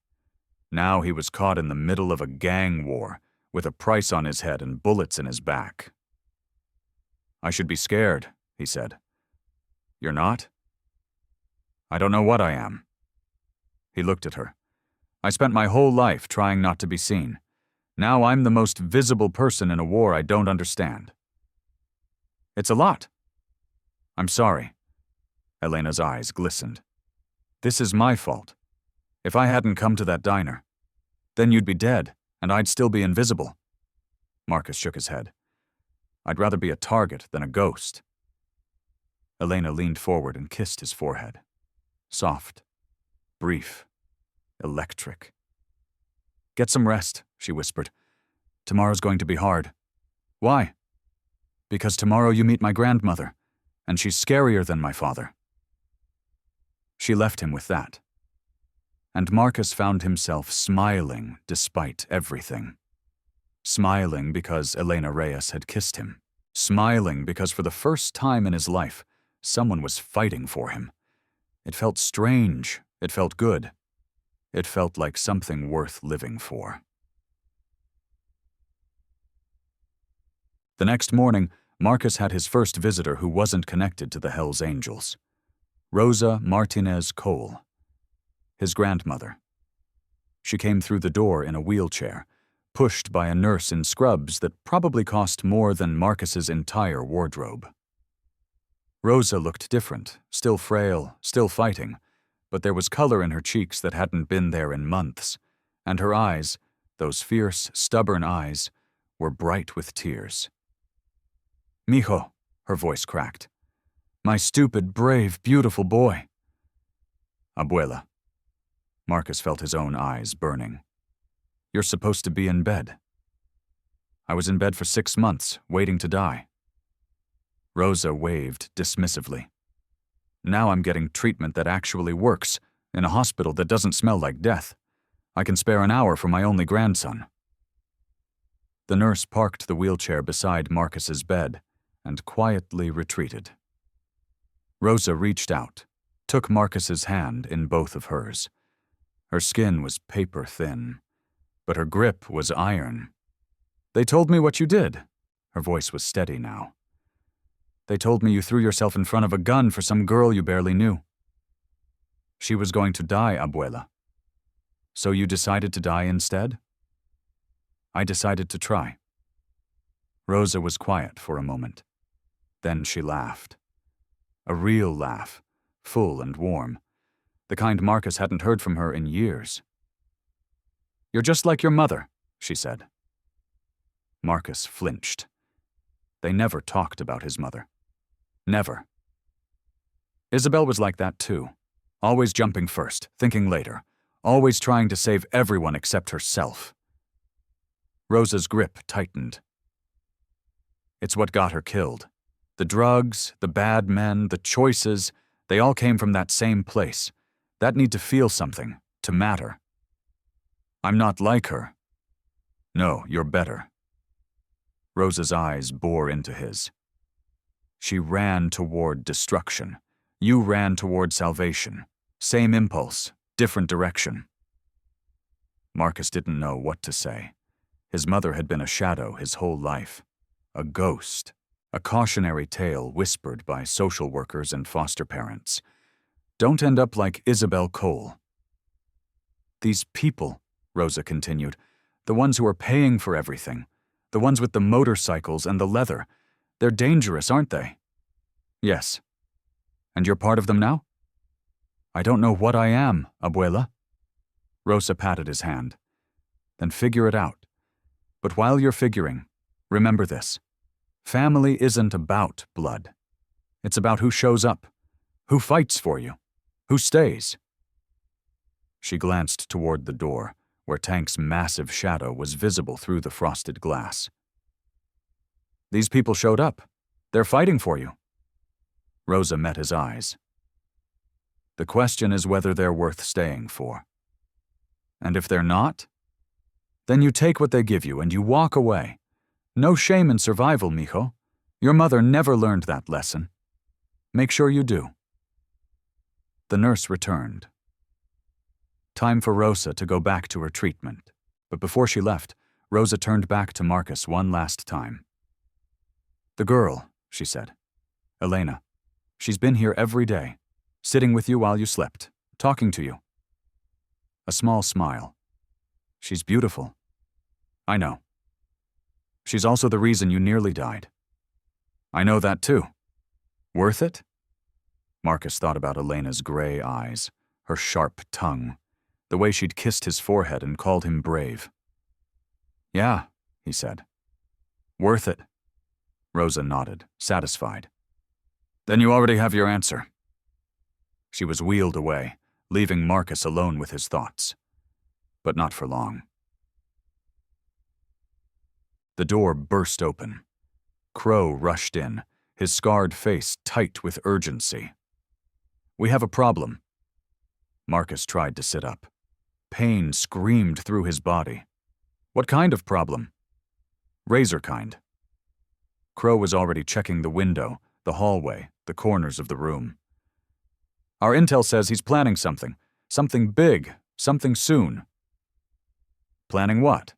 Now he was caught in the middle of a gang war, with a price on his head and bullets in his back. I should be scared, he said. You're not? I don't know what I am. He looked at her. I spent my whole life trying not to be seen. Now I'm the most visible person in a war I don't understand. It's a lot. I'm sorry. Elena's eyes glistened. This is my fault. If I hadn't come to that diner, then you'd be dead, and I'd still be invisible. Marcus shook his head. I'd rather be a target than a ghost. Elena leaned forward and kissed his forehead. Soft, brief, electric. Get some rest, she whispered. Tomorrow's going to be hard. Why? Because tomorrow you meet my grandmother, and she's scarier than my father. She left him with that. And Marcus found himself smiling despite everything. Smiling because Elena Reyes had kissed him. Smiling because for the first time in his life, someone was fighting for him. It felt strange. It felt good. It felt like something worth living for. The next morning, Marcus had his first visitor who wasn't connected to the Hells Angels. Rosa Martinez Cole, his grandmother. She came through the door in a wheelchair, pushed by a nurse in scrubs that probably cost more than Marcus's entire wardrobe. Rosa looked different, still frail, still fighting, but there was color in her cheeks that hadn't been there in months, and her eyes, those fierce, stubborn eyes, were bright with tears. Mijo, her voice cracked. My stupid, brave, beautiful boy. Abuela. Marcus felt his own eyes burning. You're supposed to be in bed. I was in bed for 6 months, waiting to die. Rosa waved dismissively. Now I'm getting treatment that actually works, in a hospital that doesn't smell like death. I can spare an hour for my only grandson. The nurse parked the wheelchair beside Marcus's bed, and quietly retreated. Rosa reached out, took Marcus's hand in both of hers. Her skin was paper thin, but her grip was iron. "They told me what you did." Her voice was steady now. "They told me you threw yourself in front of a gun for some girl you barely knew. She was going to die, Abuela. So you decided to die instead?" "I decided to try." Rosa was quiet for a moment. Then she laughed. A real laugh, full and warm, the kind Marcus hadn't heard from her in years. "You're just like your mother," she said. Marcus flinched. They never talked about his mother. Never. Isabel was like that too, always jumping first, thinking later, always trying to save everyone except herself. Rosa's grip tightened. It's what got her killed. The drugs, the bad men, the choices, they all came from that same place. That need to feel something, to matter. "I'm not like her." "No, you're better." Rosa's eyes bore into his. She ran toward destruction. You ran toward salvation. Same impulse, different direction. Marcus didn't know what to say. His mother had been a shadow his whole life. A ghost. A cautionary tale whispered by social workers and foster parents. Don't end up like Isabel Cole. "These people," Rosa continued, "the ones who are paying for everything, the ones with the motorcycles and the leather, they're dangerous, aren't they?" "Yes." "And you're part of them now?" "I don't know what I am, Abuela." Rosa patted his hand. "Then figure it out. But while you're figuring, remember this. Family isn't about blood. It's about who shows up, who fights for you, who stays." She glanced toward the door, where Tank's massive shadow was visible through the frosted glass. "These people showed up. They're fighting for you." Rosa met his eyes. "The question is whether they're worth staying for. And if they're not, then you take what they give you and you walk away. No shame in survival, mijo. Your mother never learned that lesson. Make sure you do." The nurse returned. Time for Rosa to go back to her treatment. But before she left, Rosa turned back to Marcus one last time. "The girl," she said. "Elena. She's been here every day, sitting with you while you slept, talking to you." A small smile. "She's beautiful." "I know. She's also the reason you nearly died." "I know that too. Worth it?" Marcus thought about Elena's gray eyes, her sharp tongue, the way she'd kissed his forehead and called him brave. "Yeah," he said. "Worth it." Rosa nodded, satisfied. "Then you already have your answer." She was wheeled away, leaving Marcus alone with his thoughts. But not for long. The door burst open. Crow rushed in, his scarred face tight with urgency. "We have a problem." Marcus tried to sit up. Pain screamed through his body. "What kind of problem?" "Razor kind." Crow was already checking the window, the hallway, the corners of the room. "Our intel says he's planning something. Something big, something soon." "Planning what?"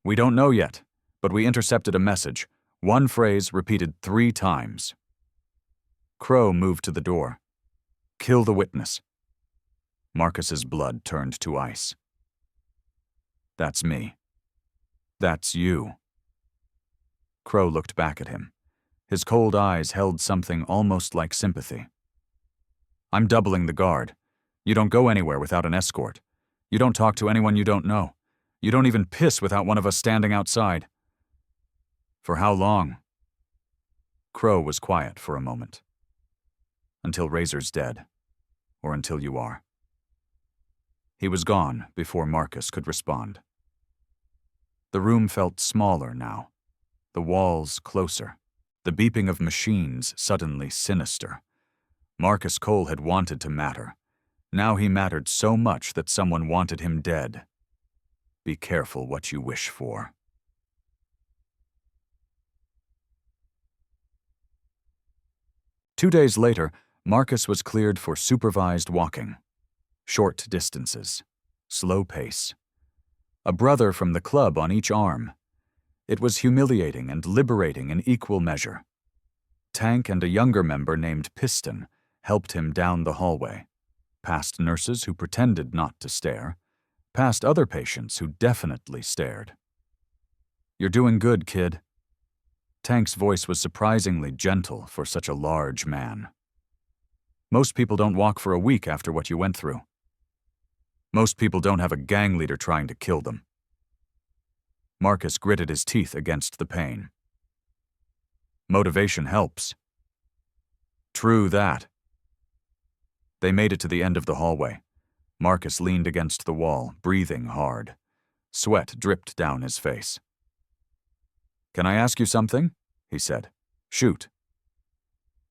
"We don't know yet, but we intercepted a message, one phrase repeated 3 times. Crow moved to the door. "Kill the witness." Marcus's blood turned to ice. "That's me. That's you." Crow looked back at him. His cold eyes held something almost like sympathy. "I'm doubling the guard. You don't go anywhere without an escort. You don't talk to anyone you don't know. You don't even piss without one of us standing outside." "For how long?" Crow was quiet for a moment. "Until Razor's dead. Or until you are." He was gone before Marcus could respond. The room felt smaller now, the walls closer, the beeping of machines suddenly sinister. Marcus Cole had wanted to matter. Now he mattered so much that someone wanted him dead. Be careful what you wish for. 2 days later, Marcus was cleared for supervised walking. Short distances. Slow pace. A brother from the club on each arm. It was humiliating and liberating in equal measure. Tank and a younger member named Piston helped him down the hallway, past nurses who pretended not to stare, past other patients who definitely stared. "You're doing good, kid." Tank's voice was surprisingly gentle for such a large man. "Most people don't walk for a week after what you went through. Most people don't have a gang leader trying to kill them." Marcus gritted his teeth against the pain. "Motivation helps." "True that." They made it to the end of the hallway. Marcus leaned against the wall, breathing hard. Sweat dripped down his face. "Can I ask you something?" he said. "Shoot."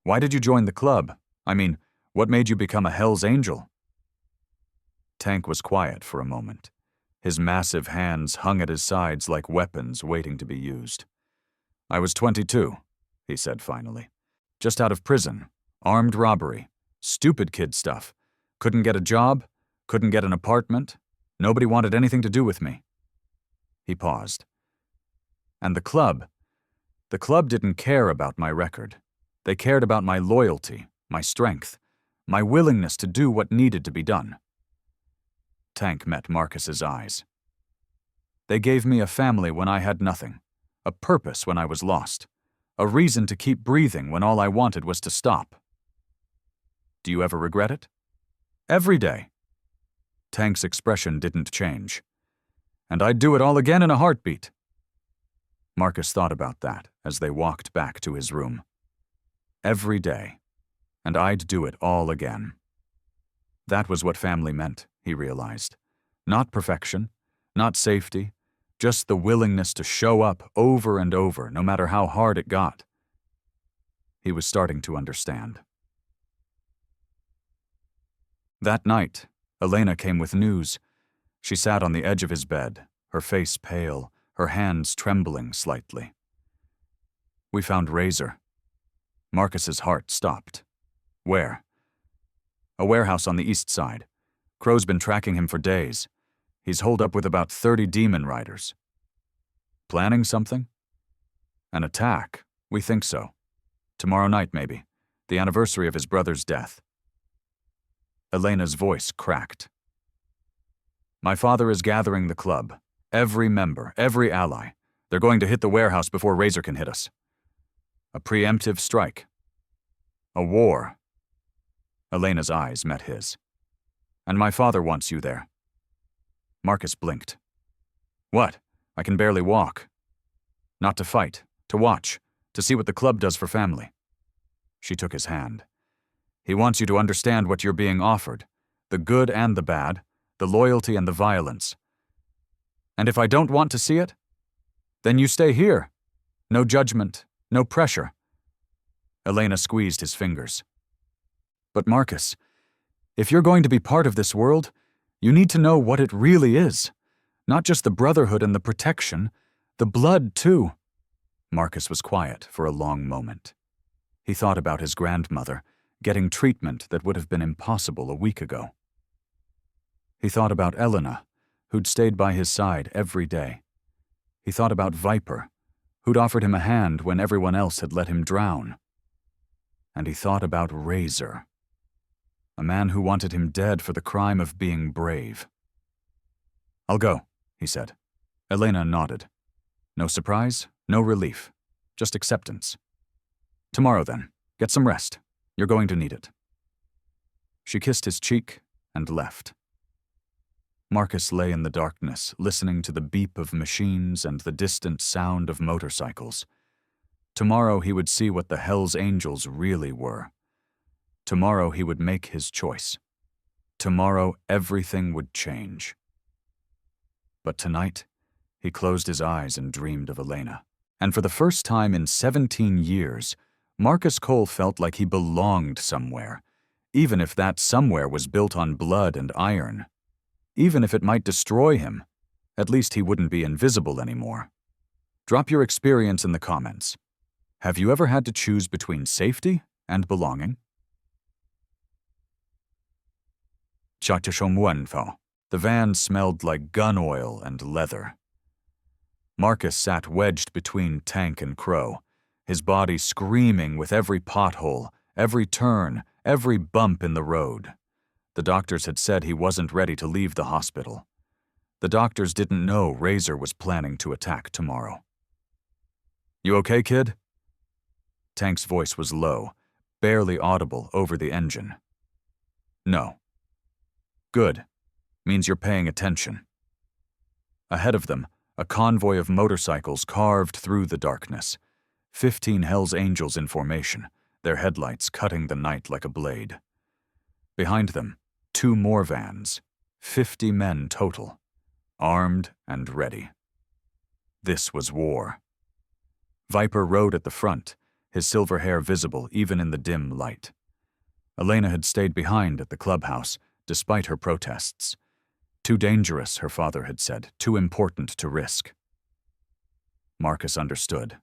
"Why did you join the club? I mean, what made you become a Hell's Angel?" Tank was quiet for a moment. His massive hands hung at his sides like weapons waiting to be used. "I was 22, he said finally. "Just out of prison. Armed robbery. Stupid kid stuff. Couldn't get a job. Couldn't get an apartment. Nobody wanted anything to do with me." He paused. "And the club didn't care about my record. They cared about my loyalty, my strength, my willingness to do what needed to be done." Tank met Marcus's eyes. "They gave me a family when I had nothing, a purpose when I was lost, a reason to keep breathing when all I wanted was to stop." "Do you ever regret it?" "Every day." Tank's expression didn't change. "And I'd do it all again in a heartbeat." Marcus thought about that as they walked back to his room. Every day. And I'd do it all again. That was what family meant, he realized. Not perfection, not safety, just the willingness to show up over and over, no matter how hard it got. He was starting to understand. That night, Elena came with news. She sat on the edge of his bed, her face pale, her hands trembling slightly. "We found Razor." Marcus's heart stopped. "Where?" "A warehouse on the east side. Crow's been tracking him for days. He's holed up with about 30 demon riders." "Planning something?" "An attack. We think so. Tomorrow night, maybe. The anniversary of his brother's death." Elena's voice cracked. "My father is gathering the club. Every member, every ally. They're going to hit the warehouse before Razor can hit us. A preemptive strike. A war." Elena's eyes met his. "And my father wants you there." Marcus blinked. "What? I can barely walk." "Not to fight, to watch, to see what the club does for family." She took his hand. "He wants you to understand what you're being offered, the good and the bad, the loyalty and the violence. And if I don't want to see it, then you stay here. No judgment, no pressure." Elena squeezed his fingers. "But Marcus, if you're going to be part of this world, you need to know what it really is. Not just the brotherhood and the protection, the blood too." Marcus was quiet for a long moment. He thought about his grandmother, getting treatment that would have been impossible a week ago. He thought about Elena, who'd stayed by his side every day. He thought about Viper, who'd offered him a hand when everyone else had let him drown. And he thought about Razor, a man who wanted him dead for the crime of being brave. "I'll go," he said. Elena nodded. No surprise, no relief, just acceptance. "Tomorrow then, get some rest. You're going to need it." She kissed his cheek and left. Marcus lay in the darkness, listening to the beep of machines and the distant sound of motorcycles. Tomorrow he would see what the Hell's Angels really were. Tomorrow he would make his choice. Tomorrow everything would change. But tonight, he closed his eyes and dreamed of Elena. And for the first time in 17 years, Marcus Cole felt like he belonged somewhere, even if that somewhere was built on blood and iron. Even if it might destroy him, at least he wouldn't be invisible anymore. Drop your experience in the comments. Have you ever had to choose between safety And belonging? The van smelled like gun oil and leather. Marcus sat wedged between Tank and Crow, his body screaming with every pothole, every turn, every bump in the road. The doctors had said he wasn't ready to leave the hospital. The doctors didn't know Razor was planning to attack tomorrow. "You okay, kid?" Tank's voice was low, barely audible over the engine. "No." "Good. Means you're paying attention." Ahead of them, a convoy of motorcycles carved through the darkness. 15 Hell's Angels in formation, their headlights cutting the night like a blade. Behind them, 2 more vans, 50 men total, armed and ready. This was war. Viper rode at the front, his silver hair visible even in the dim light. Elena had stayed behind at the clubhouse, despite her protests. Too dangerous, her father had said, too important to risk. Marcus understood.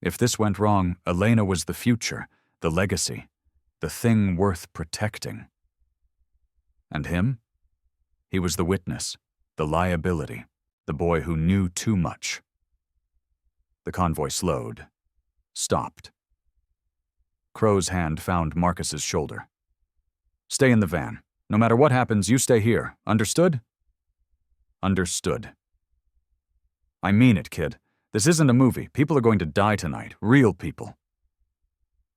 If this went wrong, Elena was the future, the legacy, the thing worth protecting. And him? He was the witness, the liability, the boy who knew too much. The convoy slowed, stopped. Crow's hand found Marcus's shoulder. "Stay in the van. No matter what happens, you stay here. Understood?" "Understood." "I mean it, kid. This isn't a movie. People are going to die tonight. Real people."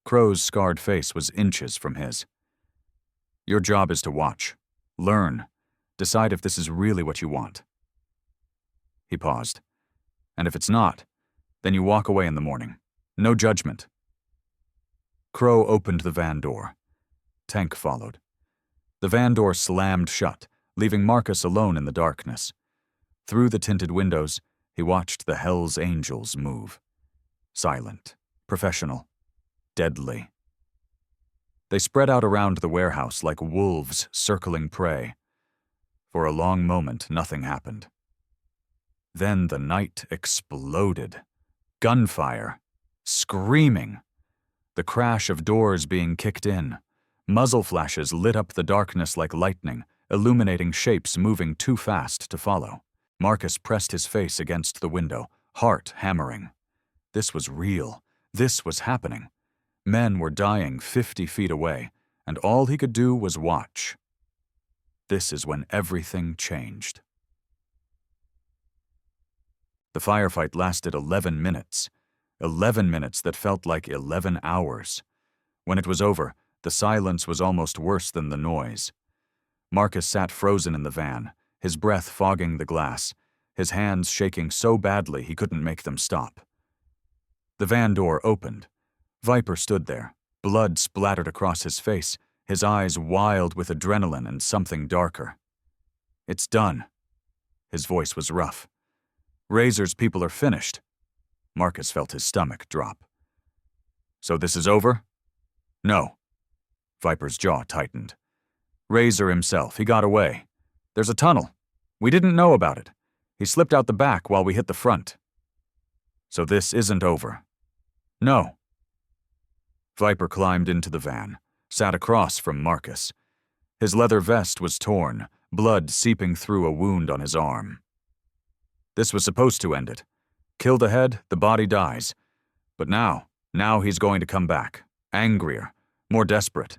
Crow's scarred face was inches from his. "Your job is to watch, learn, decide if this is really what you want." He paused. "And if it's not, then you walk away in the morning. No judgment." Crow opened the van door. Tank followed. The van door slammed shut, leaving Marcus alone in the darkness. Through the tinted windows, he watched the Hell's Angels move. Silent, professional, deadly. They spread out around the warehouse like wolves circling prey. For a long moment, nothing happened. Then the night exploded. Gunfire. Screaming. The crash of doors being kicked in. Muzzle flashes lit up the darkness like lightning, illuminating shapes moving too fast to follow. Marcus pressed his face against the window, heart hammering. This was real. This was happening. Men were dying 50 feet away, and all he could do was watch. This is when everything changed. The firefight lasted 11 minutes. 11 minutes that felt like 11 hours. When it was over, the silence was almost worse than the noise. Marcus sat frozen in the van, his breath fogging the glass, his hands shaking so badly he couldn't make them stop. The van door opened. Viper stood there, blood splattered across his face, his eyes wild with adrenaline and something darker. "It's done." His voice was rough. "Razor's people are finished." Marcus felt his stomach drop. "So this is over?" "No." Viper's jaw tightened. "Razor himself, he got away. There's a tunnel. We didn't know about it. He slipped out the back while we hit the front." "So this isn't over?" "No." Viper climbed into the van, sat across from Marcus. His leather vest was torn, blood seeping through a wound on his arm. "This was supposed to end it. Kill the head, the body dies. But now he's going to come back, angrier, more desperate."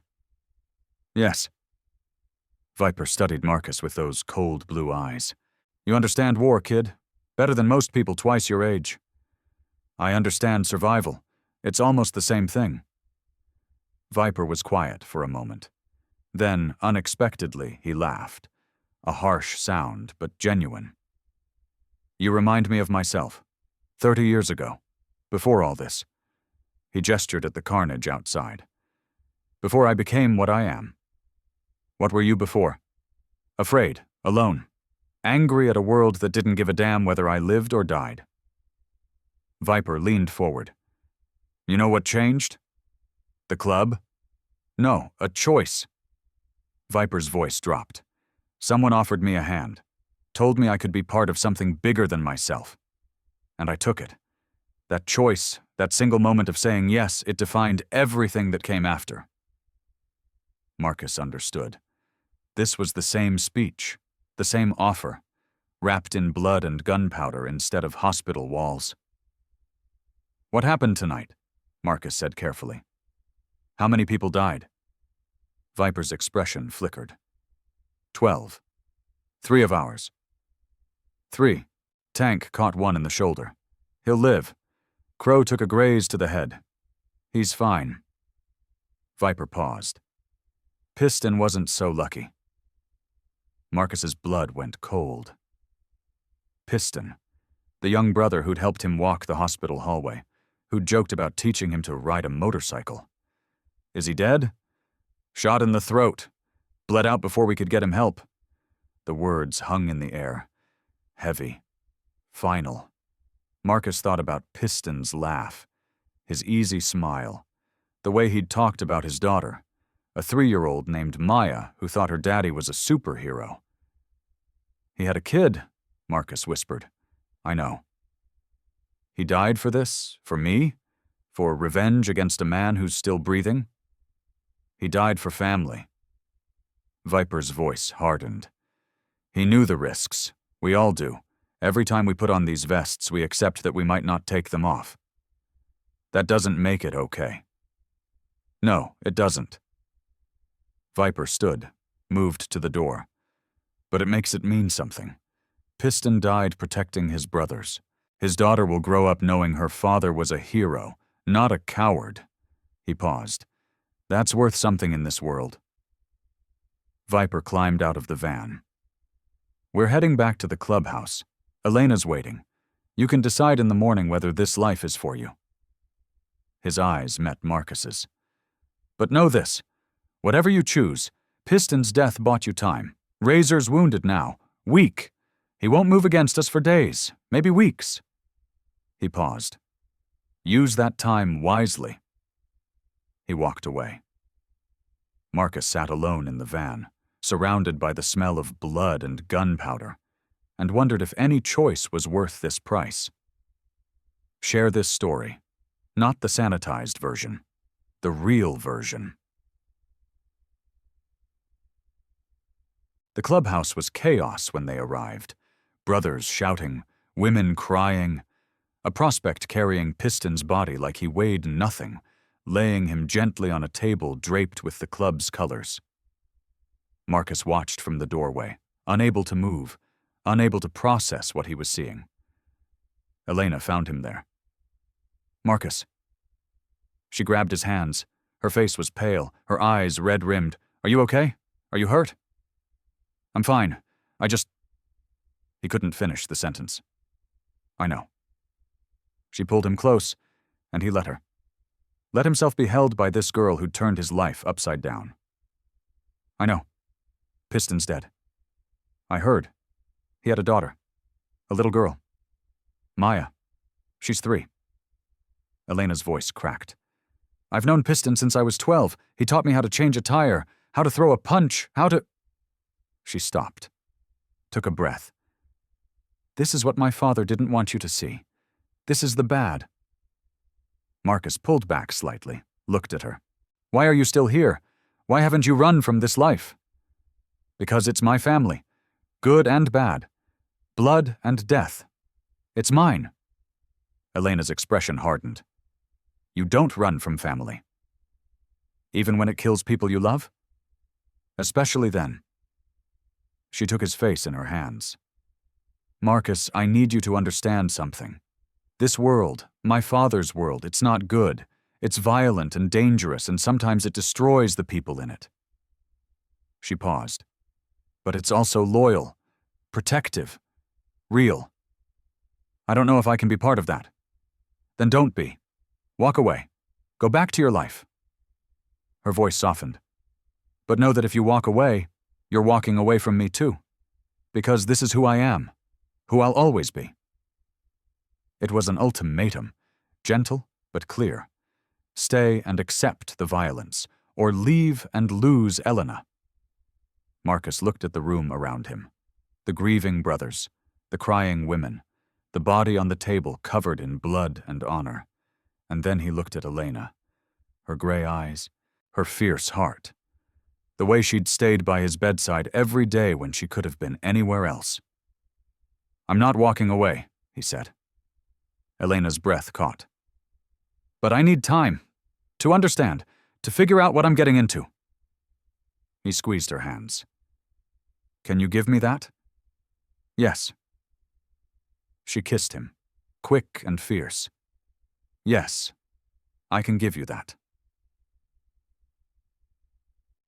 "Yes." Viper studied Marcus with those cold blue eyes. "You understand war, kid. Better than most people twice your age." "I understand survival. It's almost the same thing." Viper was quiet for a moment. Then, unexpectedly, he laughed. A harsh sound, but genuine. "You remind me of myself. 30 years ago. Before all this." He gestured at the carnage outside. "Before I became what I am." "What were you before?" "Afraid, alone, angry at a world that didn't give a damn whether I lived or died." Viper leaned forward. "You know what changed?" "The club?" "No, a choice." Viper's voice dropped. "Someone offered me a hand, told me I could be part of something bigger than myself. And I took it. That choice, That single moment of saying yes, it defined everything that came after. Marcus understood. This was the same speech, the same offer, wrapped in blood and gunpowder instead of hospital walls. "What happened tonight?" Marcus said carefully. "How many people died?" Viper's expression flickered. 12. 3 of ours. 3. Tank caught one in the shoulder. He'll live. Crow took a graze to the head. He's fine." Viper paused. Piston wasn't so lucky. Marcus's blood went cold. Piston, the young brother who'd helped him walk the hospital hallway, who'd joked about teaching him to ride a motorcycle. Is he dead? Shot in the throat. Bled out before we could get him help. The words hung in the air. Heavy. Final. Marcus thought about Piston's laugh, his easy smile, the way he'd talked about his daughter, a 3-year-old named Maya who thought her daddy was a superhero. "He had a kid," Marcus whispered. "I know." "He died for this? For me? For revenge against a man who's still breathing?" "He died for family." Viper's voice hardened. "He knew the risks. We all do. Every time we put on these vests, we accept that we might not take them off. That doesn't make it okay." "No, it doesn't." Viper stood, moved to the door. "But it makes it mean something. Piston died protecting his brothers. His daughter will grow up knowing her father was a hero, not a coward." He paused. "That's worth something in this world." Viper climbed out of the van. "We're heading back to the clubhouse. Elena's waiting. You can decide in the morning whether this life is for you." His eyes met Marcus's. "But know this. Whatever you choose, Piston's death bought you time. Razor's wounded now. Weak. He won't move against us for days, maybe weeks." He paused. "Use that time wisely." He walked away. Marcus sat alone in the van, surrounded by the smell of blood and gunpowder, and wondered if any choice was worth this price. Share this story, not the sanitized version, the real version. The clubhouse was chaos when they arrived. Brothers shouting, women crying, a prospect carrying Piston's body like he weighed nothing, laying him gently on a table draped with the club's colors. Marcus watched from the doorway, unable to move, unable to process what he was seeing. Elena found him there. "Marcus." She grabbed his hands. Her face was pale, her eyes red-rimmed. "Are you okay? Are you hurt?" "I'm fine. He couldn't finish the sentence. "I know." She pulled him close, and he let her. Let himself be held by this girl who'd turned his life upside down. "I know. Piston's dead. I heard. He had a daughter. A little girl. Maya. She's 3. Elena's voice cracked. "I've known Piston since I was 12. He taught me how to change a tire, how to throw a punch, how to—" She stopped, took a breath. "This is what my father didn't want you to see. This is the bad." Marcus pulled back slightly, looked at her. "Why are you still here? Why haven't you run from this life?" "Because it's my family. Good and bad. Blood and death. It's mine." Elena's expression hardened. "You don't run from family." "Even when it kills people you love?" "Especially then." She took his face in her hands. "Marcus, I need you to understand something. This world, my father's world, it's not good. It's violent and dangerous, and sometimes it destroys the people in it." She paused. "But it's also loyal, protective, real. I don't know if I can be part of that." "Then don't be. Walk away. Go back to your life." Her voice softened. "But know that if you walk away, you're walking away from me too. Because this is who I am, who I'll always be." It was an ultimatum, gentle but clear. Stay and accept the violence, or leave and lose Elena. Marcus looked at the room around him. The grieving brothers, the crying women, the body on the table covered in blood and honor, And then he looked at Elena, her gray eyes, her fierce heart, the way she'd stayed by his bedside every day when she could have been anywhere else. "I'm not walking away," he said. Elena's breath caught. "But I need time, to understand, to figure out what I'm getting into." He squeezed her hands. "Can you give me that?" "Yes." She kissed him, quick and fierce. "Yes, I can give you that."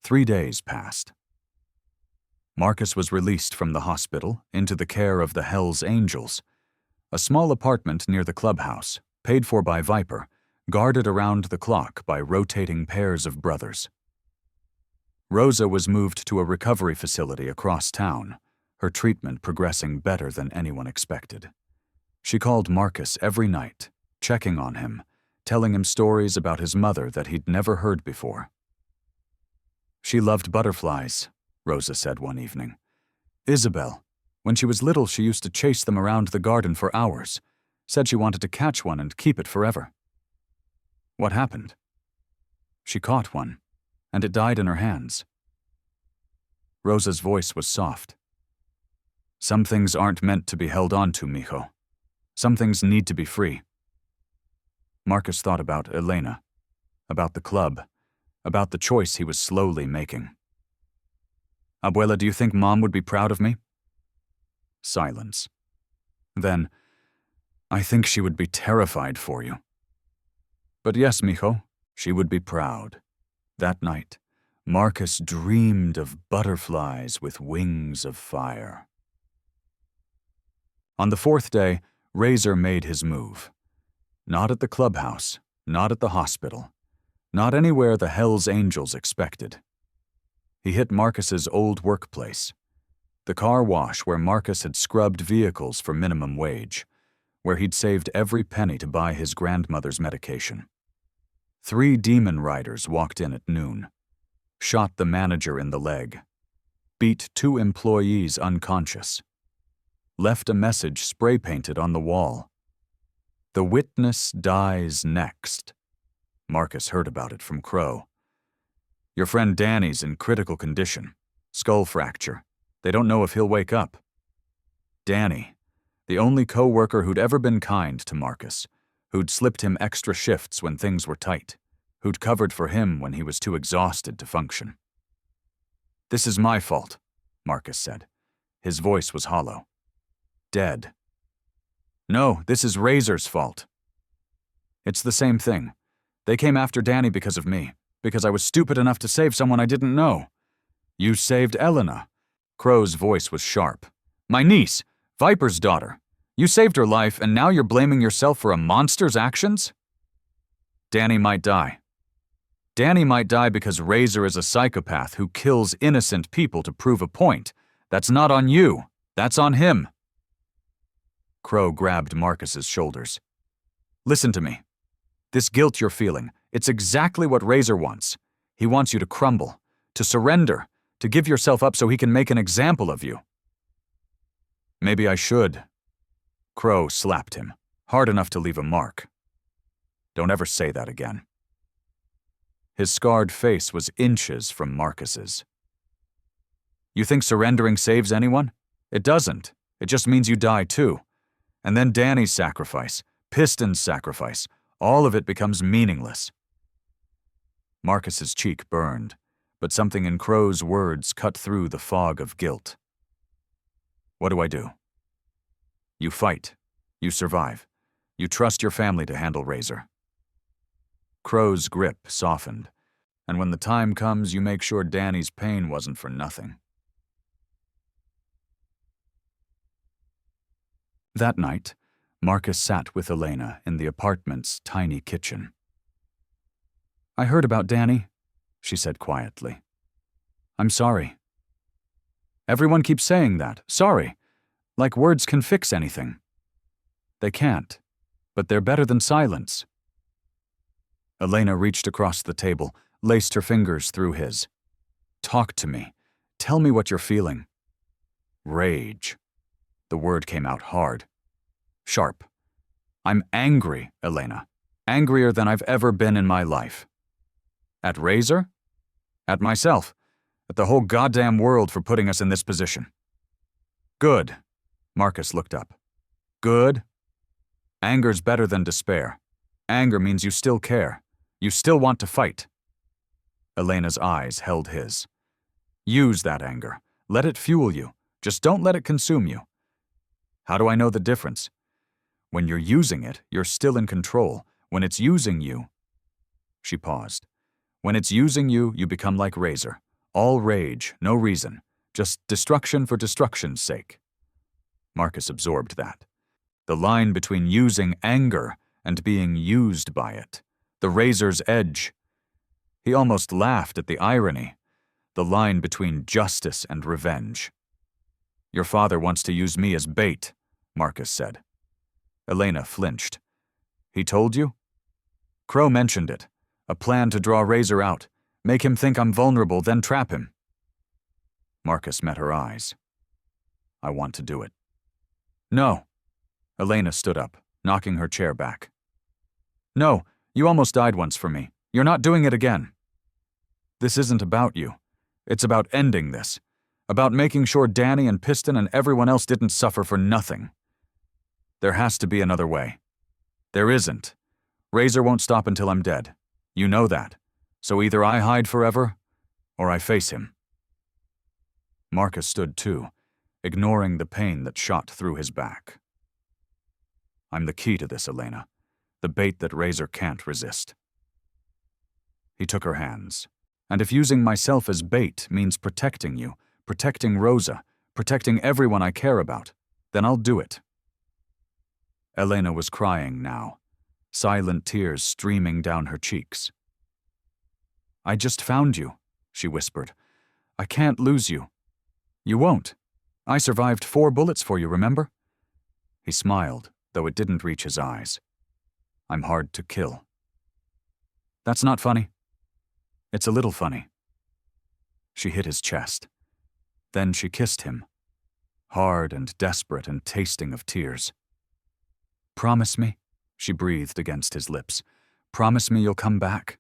3 days passed. Marcus was released from the hospital into the care of the Hells Angels, a small apartment near the clubhouse, paid for by Viper, guarded around the clock by rotating pairs of brothers. Rosa was moved to a recovery facility across town, her treatment progressing better than anyone expected. She called Marcus every night, checking on him, telling him stories about his mother that he'd never heard before. "She loved butterflies," Rosa said one evening. "Isabel, when she was little, she used to chase them around the garden for hours, said she wanted to catch one and keep it forever." "What happened?" "She caught one, and it died in her hands." Rosa's voice was soft. "Some things aren't meant to be held on to, mijo. Some things need to be free." Marcus thought about Elena, about the club, about the choice he was slowly making. "Abuela, do you think Mom would be proud of me?" Silence. Then, "I think she would be terrified for you." "But yes, mijo, she would be proud." That night, Marcus dreamed of butterflies with wings of fire. On the 4th day, Razor made his move. Not at the clubhouse, not at the hospital, not anywhere the Hells Angels expected. He hit Marcus's old workplace, the car wash where Marcus had scrubbed vehicles for minimum wage, where he'd saved every penny to buy his grandmother's medication. 3 demon riders walked in at noon, shot the manager in the leg, beat 2 employees unconscious, left a message spray-painted on the wall. "The witness dies next." Marcus heard about it from Crow. "Your friend Danny's in critical condition. Skull fracture. They don't know if he'll wake up." Danny, the only co-worker who'd ever been kind to Marcus, who'd slipped him extra shifts when things were tight, who'd covered for him when he was too exhausted to function. "This is my fault," Marcus said. His voice was hollow. "Dead." "No, this is Razor's fault." "It's the same thing. They came after Danny because of me, because I was stupid enough to save someone I didn't know." "You saved Elena." Crow's voice was sharp. "My niece, Viper's daughter. You saved her life, and now you're blaming yourself for a monster's actions?" "Danny might die. Danny might die because Razor is a psychopath who kills innocent people to prove a point. That's not on you. That's on him." Crow grabbed Marcus's shoulders. "Listen to me. This guilt you're feeling, it's exactly what Razor wants. He wants you to crumble, to surrender, to give yourself up so he can make an example of you." "Maybe I should." Crow slapped him, hard enough to leave a mark. "Don't ever say that again." His scarred face was inches from Marcus's. "You think surrendering saves anyone? It doesn't. It just means you die too. And then Danny's sacrifice, Piston's sacrifice, all of it becomes meaningless." Marcus's cheek burned, but something in Crow's words cut through the fog of guilt. "What do I do?" "You fight. You survive. You trust your family to handle Razor." Crow's grip softened, and when the time comes, you make sure Danny's pain wasn't for nothing. That night, Marcus sat with Elena in the apartment's tiny kitchen. "I heard about Danny," she said quietly. "I'm sorry." "Everyone keeps saying that. Sorry. Like words can fix anything." "They can't, but they're better than silence." Elena reached across the table, laced her fingers through his. "Talk to me. Tell me what you're feeling." "Rage." The word came out hard. Sharp. "I'm angry, Elena. Angrier than I've ever been in my life. At Razor? At myself. At the whole goddamn world for putting us in this position. Good. Marcus looked up. Good? Anger's better than despair. Anger means you still care. You still want to fight. Elena's eyes held his. Use that anger. Let it fuel you. Just don't let it consume you. How do I know the difference? When you're using it, you're still in control. When it's using you... She paused. When it's using you, you become like Razor. All rage, no reason. Just destruction for destruction's sake. Marcus absorbed that. The line between using anger and being used by it. The razor's edge. He almost laughed at the irony. The line between justice and revenge. Your father wants to use me as bait, Marcus said. Elena flinched. He told you? Crow mentioned it. A plan to draw Razor out. Make him think I'm vulnerable, then trap him. Marcus met her eyes. I want to do it. No. Elena stood up, knocking her chair back. No, you almost died once for me. You're not doing it again. This isn't about you. It's about ending this. About making sure Danny and Piston and everyone else didn't suffer for nothing. There has to be another way. There isn't. Razor won't stop until I'm dead. You know that. So either I hide forever, or I face him. Marcus stood too, ignoring the pain that shot through his back. I'm the key to this, Elena. The bait that Razor can't resist. He took her hands. And if using myself as bait means protecting you, protecting Rosa, protecting everyone I care about, then I'll do it. Elena was crying now, silent tears streaming down her cheeks. I just found you, she whispered. I can't lose you. You won't. I survived 4 bullets for you, remember? He smiled, though it didn't reach his eyes. I'm hard to kill. That's not funny. It's a little funny. She hit his chest. Then she kissed him, hard and desperate and tasting of tears. Promise me, she breathed against his lips. Promise me you'll come back.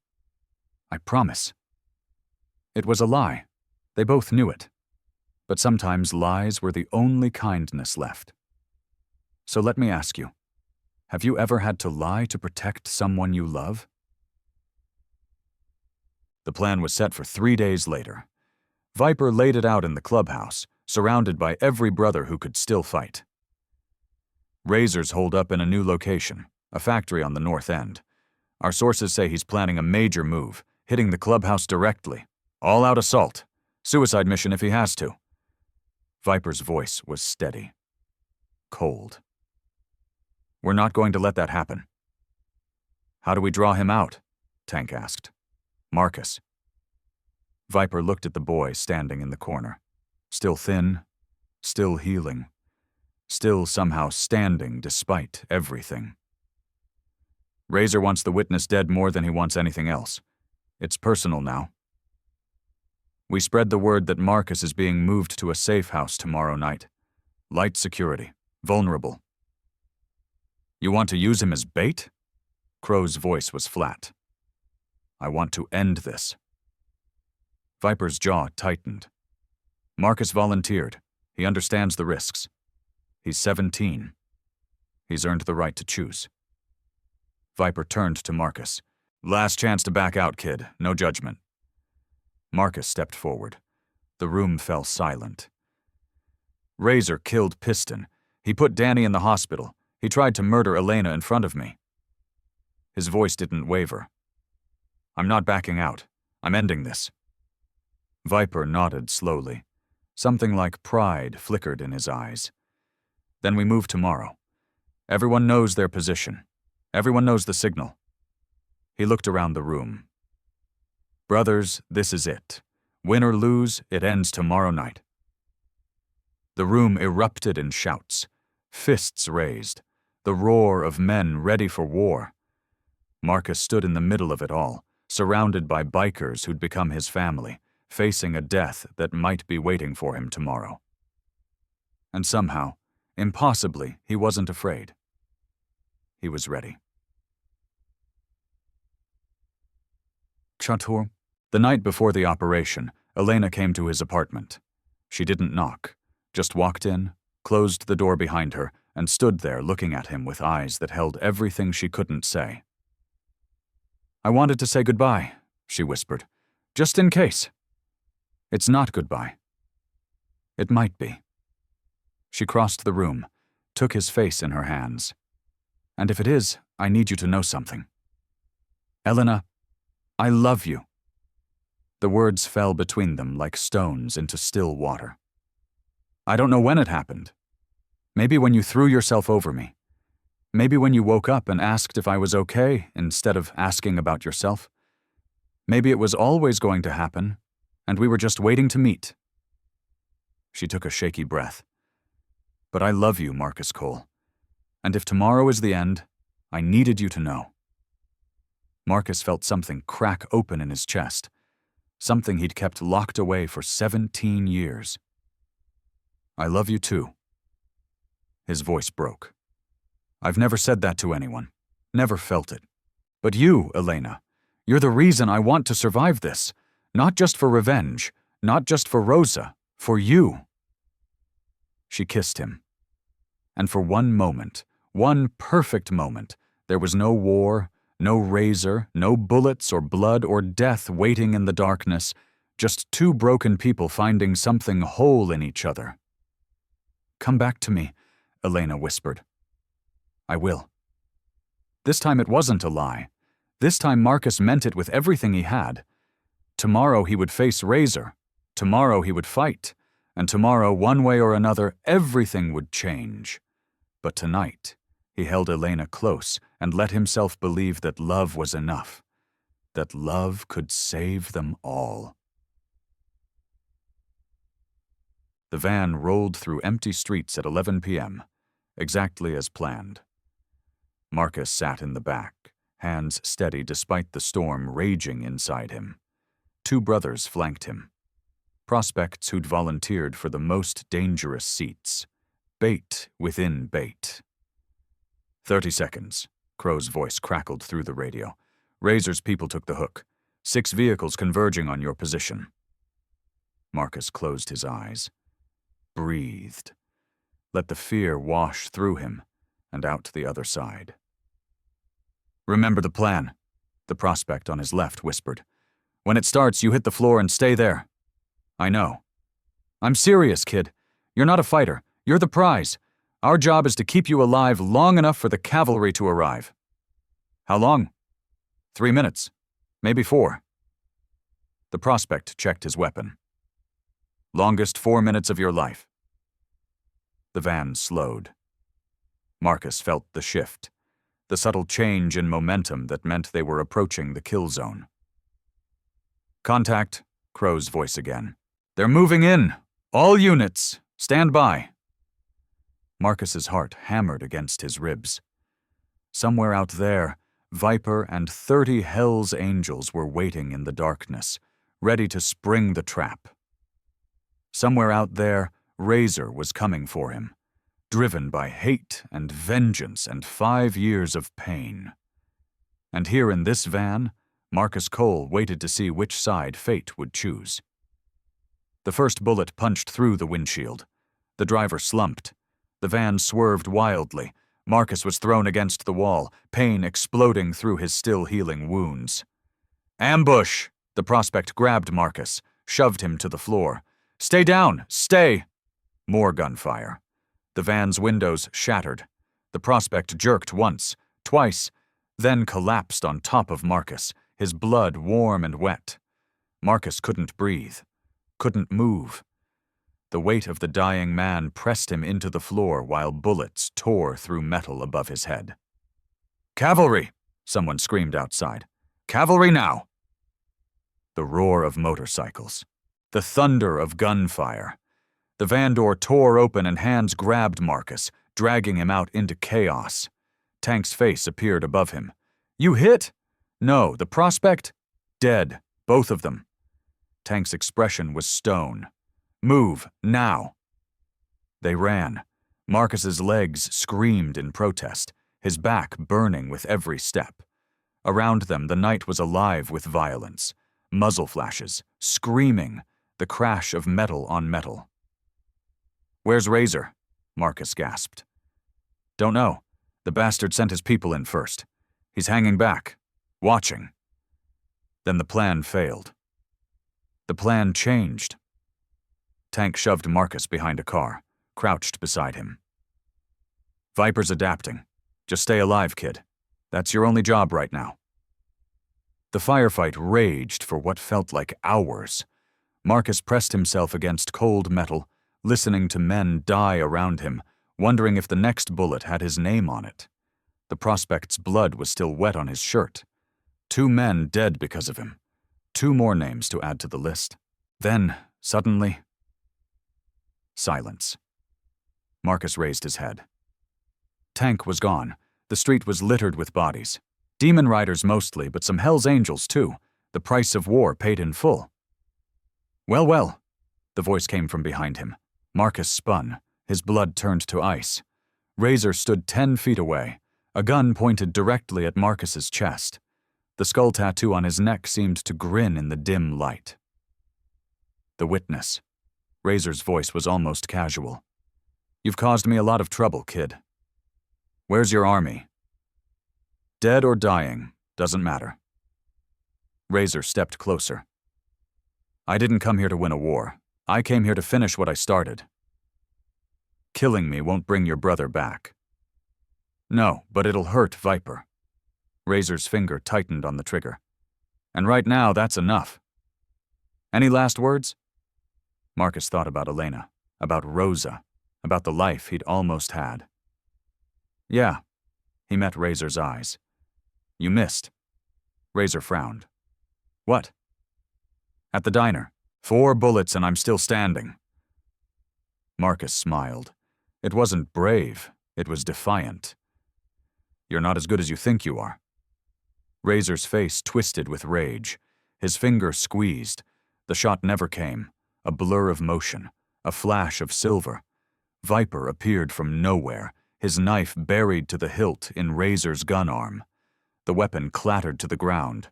I promise. It was a lie. They both knew it. But sometimes lies were the only kindness left. So let me ask you, have you ever had to lie to protect someone you love? The plan was set for 3 days later. Viper laid it out in the clubhouse, surrounded by every brother who could still fight. Razor's holed up in a new location, a factory on the north end. Our sources say he's planning a major move, hitting the clubhouse directly. All-out assault. Suicide mission if he has to. Viper's voice was steady. Cold. We're not going to let that happen. How do we draw him out? Tank asked. Marcus. Viper looked at the boy standing in the corner. Still thin, still healing, still somehow standing despite everything. Razor wants the witness dead more than he wants anything else. It's personal now. We spread the word that Marcus is being moved to a safe house tomorrow night. Light security, vulnerable. You want to use him as bait? Crow's voice was flat. I want to end this. Viper's jaw tightened. Marcus volunteered. He understands the risks. He's 17. He's earned the right to choose. Viper turned to Marcus. Last chance to back out, kid. No judgment. Marcus stepped forward. The room fell silent. Razor killed Piston. He put Danny in the hospital. He tried to murder Elena in front of me. His voice didn't waver. I'm not backing out. I'm ending this. Viper nodded slowly. Something like pride flickered in his eyes. Then we move tomorrow. Everyone knows their position. Everyone knows the signal. He looked around the room. Brothers, this is it. Win or lose, it ends tomorrow night. The room erupted in shouts, fists raised, the roar of men ready for war. Marcus stood in the middle of it all, surrounded by bikers who'd become his family, facing a death that might be waiting for him tomorrow. And somehow, impossibly, he wasn't afraid. He was ready. Chatur. The night before the operation, Elena came to his apartment. She didn't knock, just walked in, closed the door behind her, and stood there looking at him with eyes that held everything she couldn't say. "I wanted to say goodbye," she whispered, "just in case." "It's not goodbye." "It might be." She crossed the room, took his face in her hands. "And if it is, I need you to know something. Elena, I love you." The words fell between them like stones into still water. "I don't know when it happened. Maybe when you threw yourself over me. Maybe when you woke up and asked if I was okay instead of asking about yourself. Maybe it was always going to happen, and we were just waiting to meet." She took a shaky breath. "But I love you, Marcus Cole. And if tomorrow is the end, I needed you to know." Marcus felt something crack open in his chest, something he'd kept locked away for 17 years. "I love you too." His voice broke. "I've never said that to anyone, never felt it. But you, Elena, you're the reason I want to survive this, not just for revenge, not just for Rosa, for you." She kissed him. And for one moment, one perfect moment, there was no war, no razor, no bullets or blood or death waiting in the darkness, just two broken people finding something whole in each other. "Come back to me," Elena whispered. "I will." This time it wasn't a lie. This time Marcus meant it with everything he had. Tomorrow he would face Razor. Tomorrow he would fight. And tomorrow, one way or another, everything would change. But tonight, he held Elena close and let himself believe that love was enough, that love could save them all. The van rolled through empty streets at 11 p.m., exactly as planned. Marcus sat in the back, hands steady despite the storm raging inside him. Two brothers flanked him. Prospects who'd volunteered for the most dangerous seats. Bait within bait. 30 seconds, Crow's voice crackled through the radio. Razor's people took the hook. 6 vehicles converging on your position. Marcus closed his eyes. Breathed. Let the fear wash through him and out the other side. "Remember the plan," the prospect on his left whispered. "When it starts, you hit the floor and stay there." "I know." "I'm serious, kid. You're not a fighter. You're the prize. Our job is to keep you alive long enough for the cavalry to arrive." "How long?" 3 minutes. Maybe 4. The prospect checked his weapon. "Longest 4 minutes of your life." The van slowed. Marcus felt the shift, the subtle change in momentum that meant they were approaching the kill zone. "Contact," Crow's voice again. "They're moving in. All units, stand by." Marcus's heart hammered against his ribs. Somewhere out there, Viper and 30 Hell's Angels were waiting in the darkness, ready to spring the trap. Somewhere out there, Razor was coming for him, driven by hate and vengeance and 5 years of pain. And here in this van, Marcus Cole waited to see which side fate would choose. The first bullet punched through the windshield. The driver slumped. The van swerved wildly. Marcus was thrown against the wall, pain exploding through his still-healing wounds. "Ambush!" The prospect grabbed Marcus, shoved him to the floor. "Stay down! Stay!" More gunfire. The van's windows shattered. The prospect jerked once, twice, then collapsed on top of Marcus, his blood warm and wet. Marcus couldn't breathe, couldn't move. The weight of the dying man pressed him into the floor while bullets tore through metal above his head. "Cavalry!" someone screamed outside. "Cavalry now!" The roar of motorcycles. The thunder of gunfire. The van door tore open and hands grabbed Marcus, dragging him out into chaos. Tank's face appeared above him. "You hit?" "No, the prospect?" "Dead, both of them." Tank's expression was stone. "Move, now." They ran. Marcus's legs screamed in protest, his back burning with every step. Around them, the night was alive with violence. Muzzle flashes, screaming, the crash of metal on metal. "Where's Razor?" Marcus gasped. "Don't know. The bastard sent his people in first. He's hanging back, watching." Then the plan failed. The plan changed. Tank shoved Marcus behind a car, crouched beside him. "Viper's adapting. Just stay alive, kid. That's your only job right now." The firefight raged for what felt like hours. Marcus pressed himself against cold metal, listening to men die around him, wondering if the next bullet had his name on it. The prospect's blood was still wet on his shirt. 2 men dead because of him. 2 more names to add to the list. Then, suddenly, silence. Marcus raised his head. Tank was gone. The street was littered with bodies. Demon riders mostly, but some Hell's Angels too. The price of war paid in full. "Well, well," the voice came from behind him. Marcus spun. His blood turned to ice. Razor stood 10 feet away, a gun pointed directly at Marcus's chest. The skull tattoo on his neck seemed to grin in the dim light. "The witness." Razor's voice was almost casual. "You've caused me a lot of trouble, kid. Where's your army?" "Dead or dying, doesn't matter." Razor stepped closer. "I didn't come here to win a war. I came here to finish what I started. Killing me won't bring your brother back." "No, but it'll hurt Viper." Razor's finger tightened on the trigger. "And right now, that's enough. Any last words?" Marcus thought about Elena, about Rosa, about the life he'd almost had. "Yeah." He met Razor's eyes. "You missed." Razor frowned. "What?" "At the diner. 4 bullets and I'm still standing." Marcus smiled. It wasn't brave, it was defiant. "You're not as good as you think you are." Razor's face twisted with rage. His finger squeezed. The shot never came. A blur of motion, a flash of silver. Viper appeared from nowhere, his knife buried to the hilt in Razor's gun arm. The weapon clattered to the ground.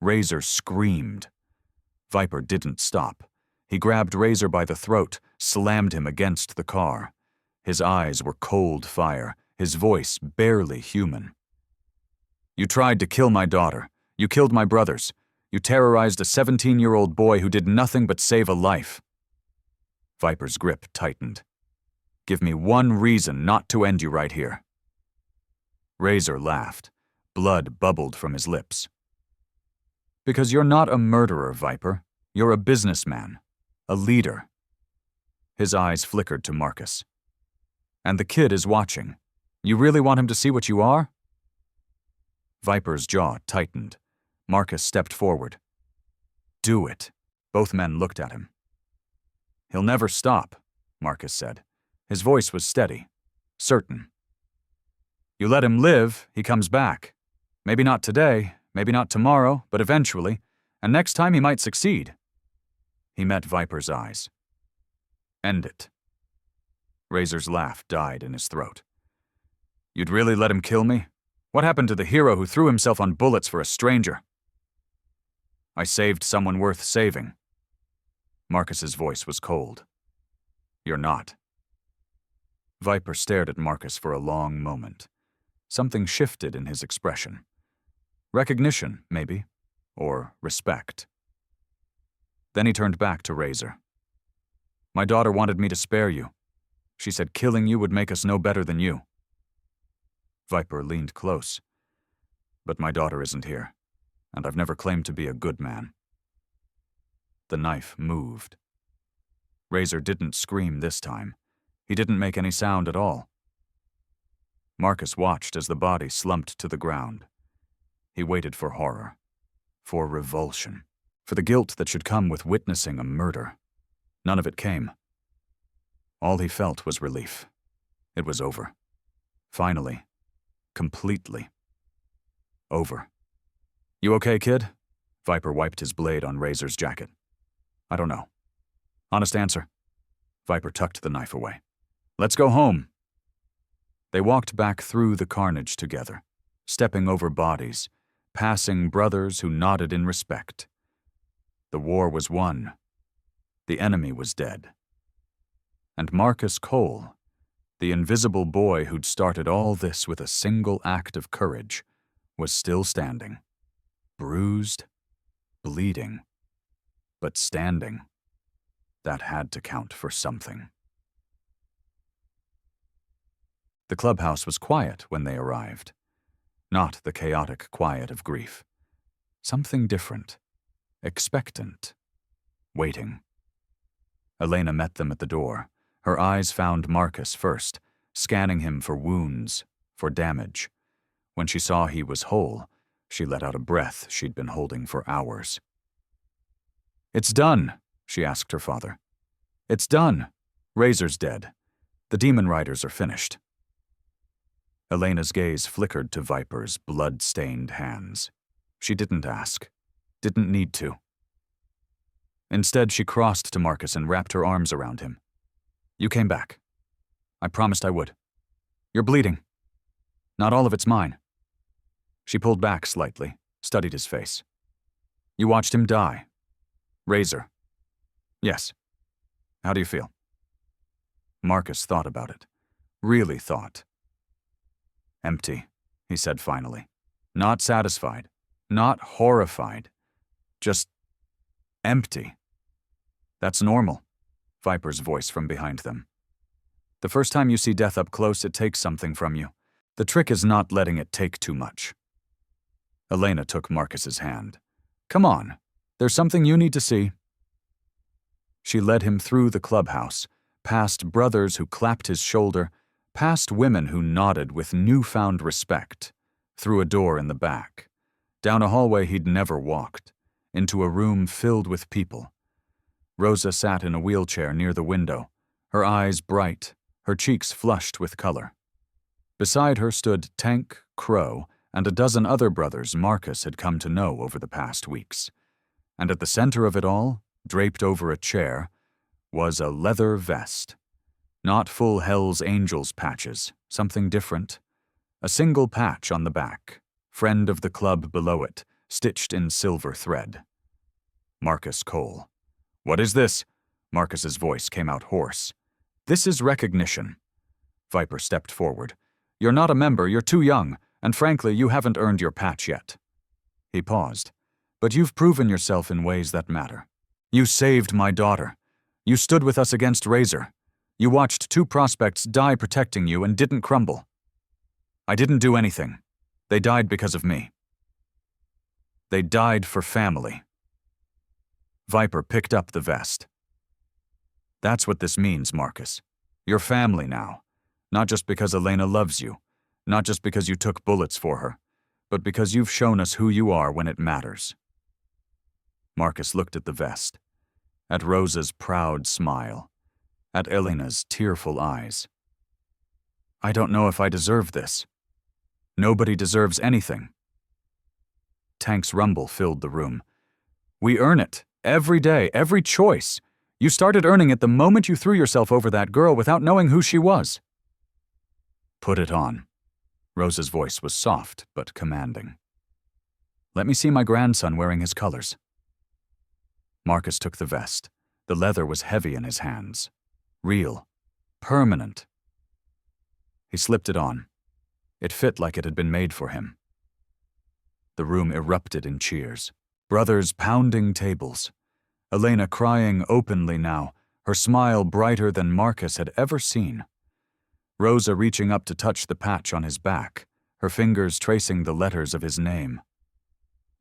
Razor screamed. Viper didn't stop. He grabbed Razor by the throat, slammed him against the car. His eyes were cold fire, his voice barely human. "You tried to kill my daughter. You killed my brothers. You terrorized a 17-year-old boy who did nothing but save a life." Viper's grip tightened. "Give me one reason not to end you right here." Razor laughed. Blood bubbled from his lips. "Because you're not a murderer, Viper. You're a businessman. A leader." His eyes flickered to Marcus. "And the kid is watching. You really want him to see what you are?" Viper's jaw tightened. Marcus stepped forward. "Do it." Both men looked at him. "He'll never stop," Marcus said. His voice was steady, certain. "You let him live, he comes back. Maybe not today, maybe not tomorrow, but eventually, and next time he might succeed." He met Viper's eyes. "End it." Razor's laugh died in his throat. "You'd really let him kill me? What happened to the hero who threw himself on bullets for a stranger?" "I saved someone worth saving." Marcus's voice was cold. "You're not." Viper stared at Marcus for a long moment. Something shifted in his expression. Recognition, maybe, or respect. Then he turned back to Razor. "My daughter wanted me to spare you. She said killing you would make us no better than you." Viper leaned close. "But my daughter isn't here, and I've never claimed to be a good man." The knife moved. Razor didn't scream this time. He didn't make any sound at all. Marcus watched as the body slumped to the ground. He waited for horror, for revulsion, for the guilt that should come with witnessing a murder. None of it came. All he felt was relief. It was over. Finally. Completely. Over. "You okay, kid?" Viper wiped his blade on Razor's jacket. "I don't know." "Honest answer." Viper tucked the knife away. "Let's go home." They walked back through the carnage together, stepping over bodies, passing brothers who nodded in respect. The war was won. The enemy was dead. And Marcus Cole, the invisible boy who'd started all this with a single act of courage, was still standing, bruised, bleeding, but standing. That had to count for something. The clubhouse was quiet when they arrived. Not the chaotic quiet of grief. Something different. Expectant. Waiting. Elena met them at the door. Her eyes found Marcus first, scanning him for wounds, for damage. When she saw he was whole, she let out a breath she'd been holding for hours. "It's done," she asked her father. "It's done. Razor's dead. The demon riders are finished." Elena's gaze flickered to Viper's blood-stained hands. She didn't ask. Didn't need to. Instead, she crossed to Marcus and wrapped her arms around him. "You came back. I promised I would. You're bleeding. Not all of it's mine." She pulled back slightly, studied his face. "You watched him die. Razor. Yes. How do you feel?" Marcus thought about it. Really thought. "Empty," he said finally. Not satisfied. Not horrified. Just empty. "That's normal," Viper's voice from behind them. "The first time you see death up close, it takes something from you. The trick is not letting it take too much." Elena took Marcus's hand. "Come on. There's something you need to see." She led him through the clubhouse, past brothers who clapped his shoulder, past women who nodded with newfound respect, through a door in the back, down a hallway he'd never walked, into a room filled with people. Rosa sat in a wheelchair near the window, her eyes bright, her cheeks flushed with color. Beside her stood Tank, Crow, and a dozen other brothers Marcus had come to know over the past weeks. And at the center of it all, draped over a chair, was a leather vest. Not full Hell's Angels patches, something different. A single patch on the back, friend of the club below it, stitched in silver thread. Marcus Cole. "What is this?" Marcus's voice came out hoarse. "This is recognition." Viper stepped forward. "You're not a member, you're too young, and frankly, you haven't earned your patch yet." He paused. "But you've proven yourself in ways that matter. You saved my daughter. You stood with us against Razor. You watched two prospects die protecting you and didn't crumble. I didn't do anything. They died because of me. They died for family." Viper picked up the vest. "That's what this means, Marcus. You're family now. Not just because Elena loves you, not just because you took bullets for her, but because you've shown us who you are when it matters." Marcus looked at the vest, at Rosa's proud smile, at Elena's tearful eyes. "I don't know if I deserve this. Nobody deserves anything." Tank's rumble filled the room. "We earn it, every day, every choice. You started earning it the moment you threw yourself over that girl without knowing who she was." "Put it on." Rosa's voice was soft but commanding. "Let me see my grandson wearing his colors." Marcus took the vest. The leather was heavy in his hands. Real. Permanent. He slipped it on. It fit like it had been made for him. The room erupted in cheers. Brothers pounding tables. Elena crying openly now, her smile brighter than Marcus had ever seen. Rosa reaching up to touch the patch on his back, her fingers tracing the letters of his name.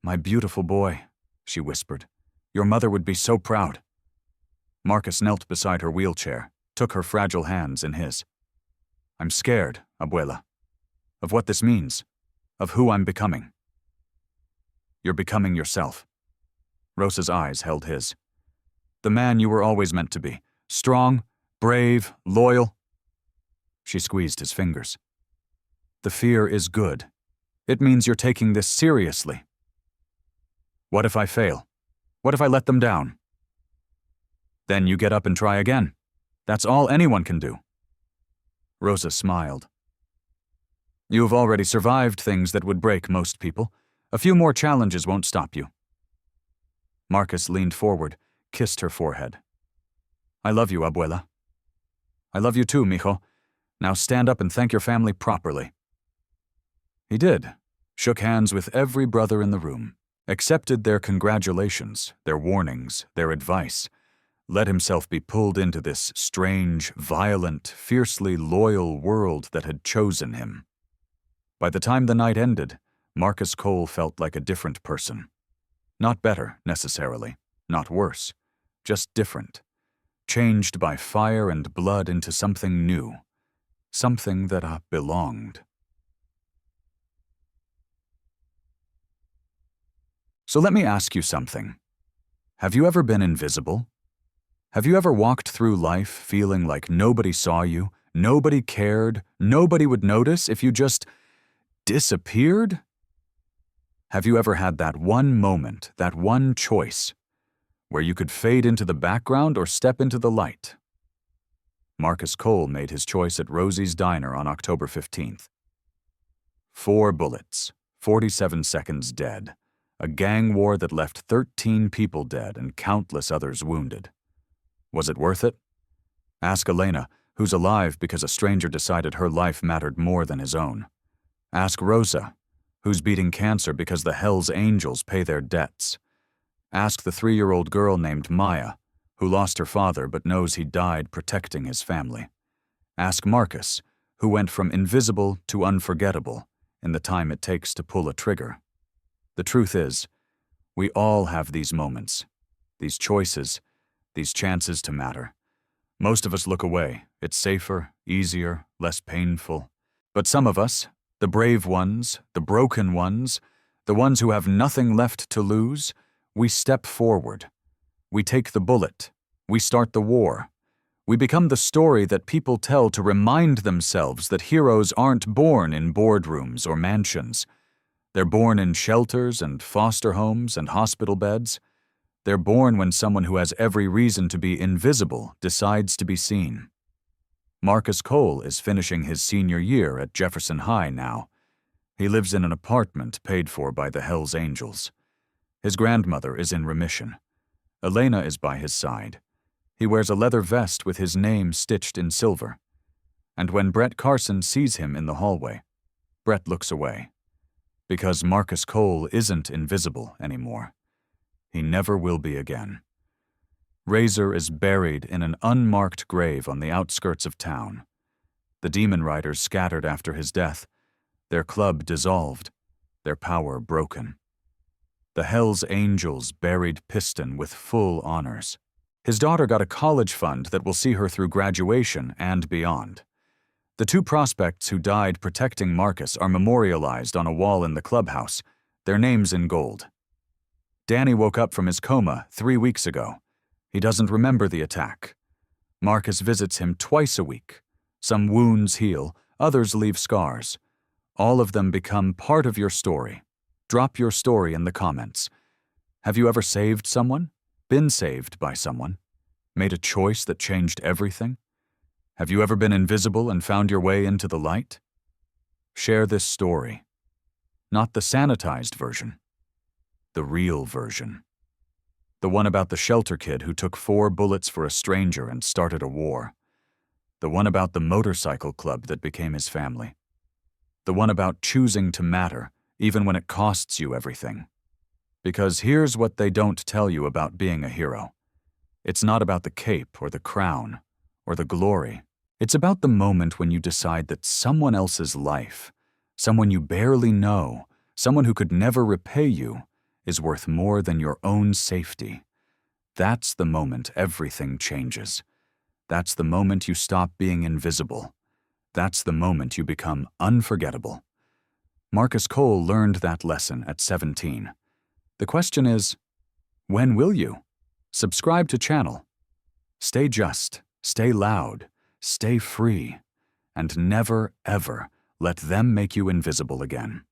"My beautiful boy," she whispered. "Your mother would be so proud." Marcus knelt beside her wheelchair, took her fragile hands in his. "I'm scared, Abuela, of what this means, of who I'm becoming." "You're becoming yourself." Rosa's eyes held his. "The man you were always meant to be. Strong, brave, loyal." She squeezed his fingers. "The fear is good. It means you're taking this seriously." "What if I fail? What if I let them down?" "Then you get up and try again. That's all anyone can do." Rosa smiled. "You have already survived things that would break most people. A few more challenges won't stop you. Marcus leaned forward, kissed her forehead. I love you, abuela. I love you too, mijo. Now stand up and thank your family properly. He did, shook hands with every brother in the room, accepted their congratulations, their warnings, their advice, let himself be pulled into this strange, violent, fiercely loyal world that had chosen him. By the time the night ended, Marcus Cole felt like a different person. Not better, necessarily, not worse, just different. Changed by fire and blood into something new, something that belonged. So let me ask you something. Have you ever been invisible? Have you ever walked through life feeling like nobody saw you, nobody cared, nobody would notice if you just disappeared? Have you ever had that one moment, that one choice, where you could fade into the background or step into the light? Marcus Cole made his choice at Rosie's Diner on October 15th. 4 bullets, 47 seconds dead. A gang war that left 13 people dead and countless others wounded. Was it worth it? Ask Elena, who's alive because a stranger decided her life mattered more than his own. Ask Rosa, who's beating cancer because the Hell's Angels pay their debts. Ask the 3-year-old girl named Maya, who lost her father but knows he died protecting his family. Ask Marcus, who went from invisible to unforgettable in the time it takes to pull a trigger. The truth is, we all have these moments, these choices, these chances to matter. Most of us look away. It's safer, easier, less painful. But some of us, the brave ones, the broken ones, the ones who have nothing left to lose, we step forward. We take the bullet. We start the war. We become the story that people tell to remind themselves that heroes aren't born in boardrooms or mansions. They're born in shelters and foster homes and hospital beds. They're born when someone who has every reason to be invisible decides to be seen. Marcus Cole is finishing his senior year at Jefferson High now. He lives in an apartment paid for by the Hell's Angels. His grandmother is in remission. Elena is by his side. He wears a leather vest with his name stitched in silver. And when Brett Carson sees him in the hallway, Brett looks away. Because Marcus Cole isn't invisible anymore. He never will be again. Razor is buried in an unmarked grave on the outskirts of town. The Demon Riders scattered after his death, their club dissolved, their power broken. The Hell's Angels buried Piston with full honors. His daughter got a college fund that will see her through graduation and beyond. The 2 prospects who died protecting Marcus are memorialized on a wall in the clubhouse, their names in gold. Danny woke up from his coma 3 weeks ago. He doesn't remember the attack. Marcus visits him twice a week. Some wounds heal, others leave scars. All of them become part of your story. Drop your story in the comments. Have you ever saved someone? Been saved by someone? Made a choice that changed everything? Have you ever been invisible and found your way into the light? Share this story. Not the sanitized version. The real version. The one about the shelter kid who took 4 bullets for a stranger and started a war. The one about the motorcycle club that became his family. The one about choosing to matter, even when it costs you everything. Because here's what they don't tell you about being a hero. It's not about the cape or the crown or the glory. It's about the moment when you decide that someone else's life, someone you barely know, someone who could never repay you, is worth more than your own safety. That's the moment everything changes. That's the moment you stop being invisible. That's the moment you become unforgettable. Marcus Cole learned that lesson at 17. The question is, when will you? Subscribe to channel. Stay just, stay loud, stay free, and never, ever let them make you invisible again.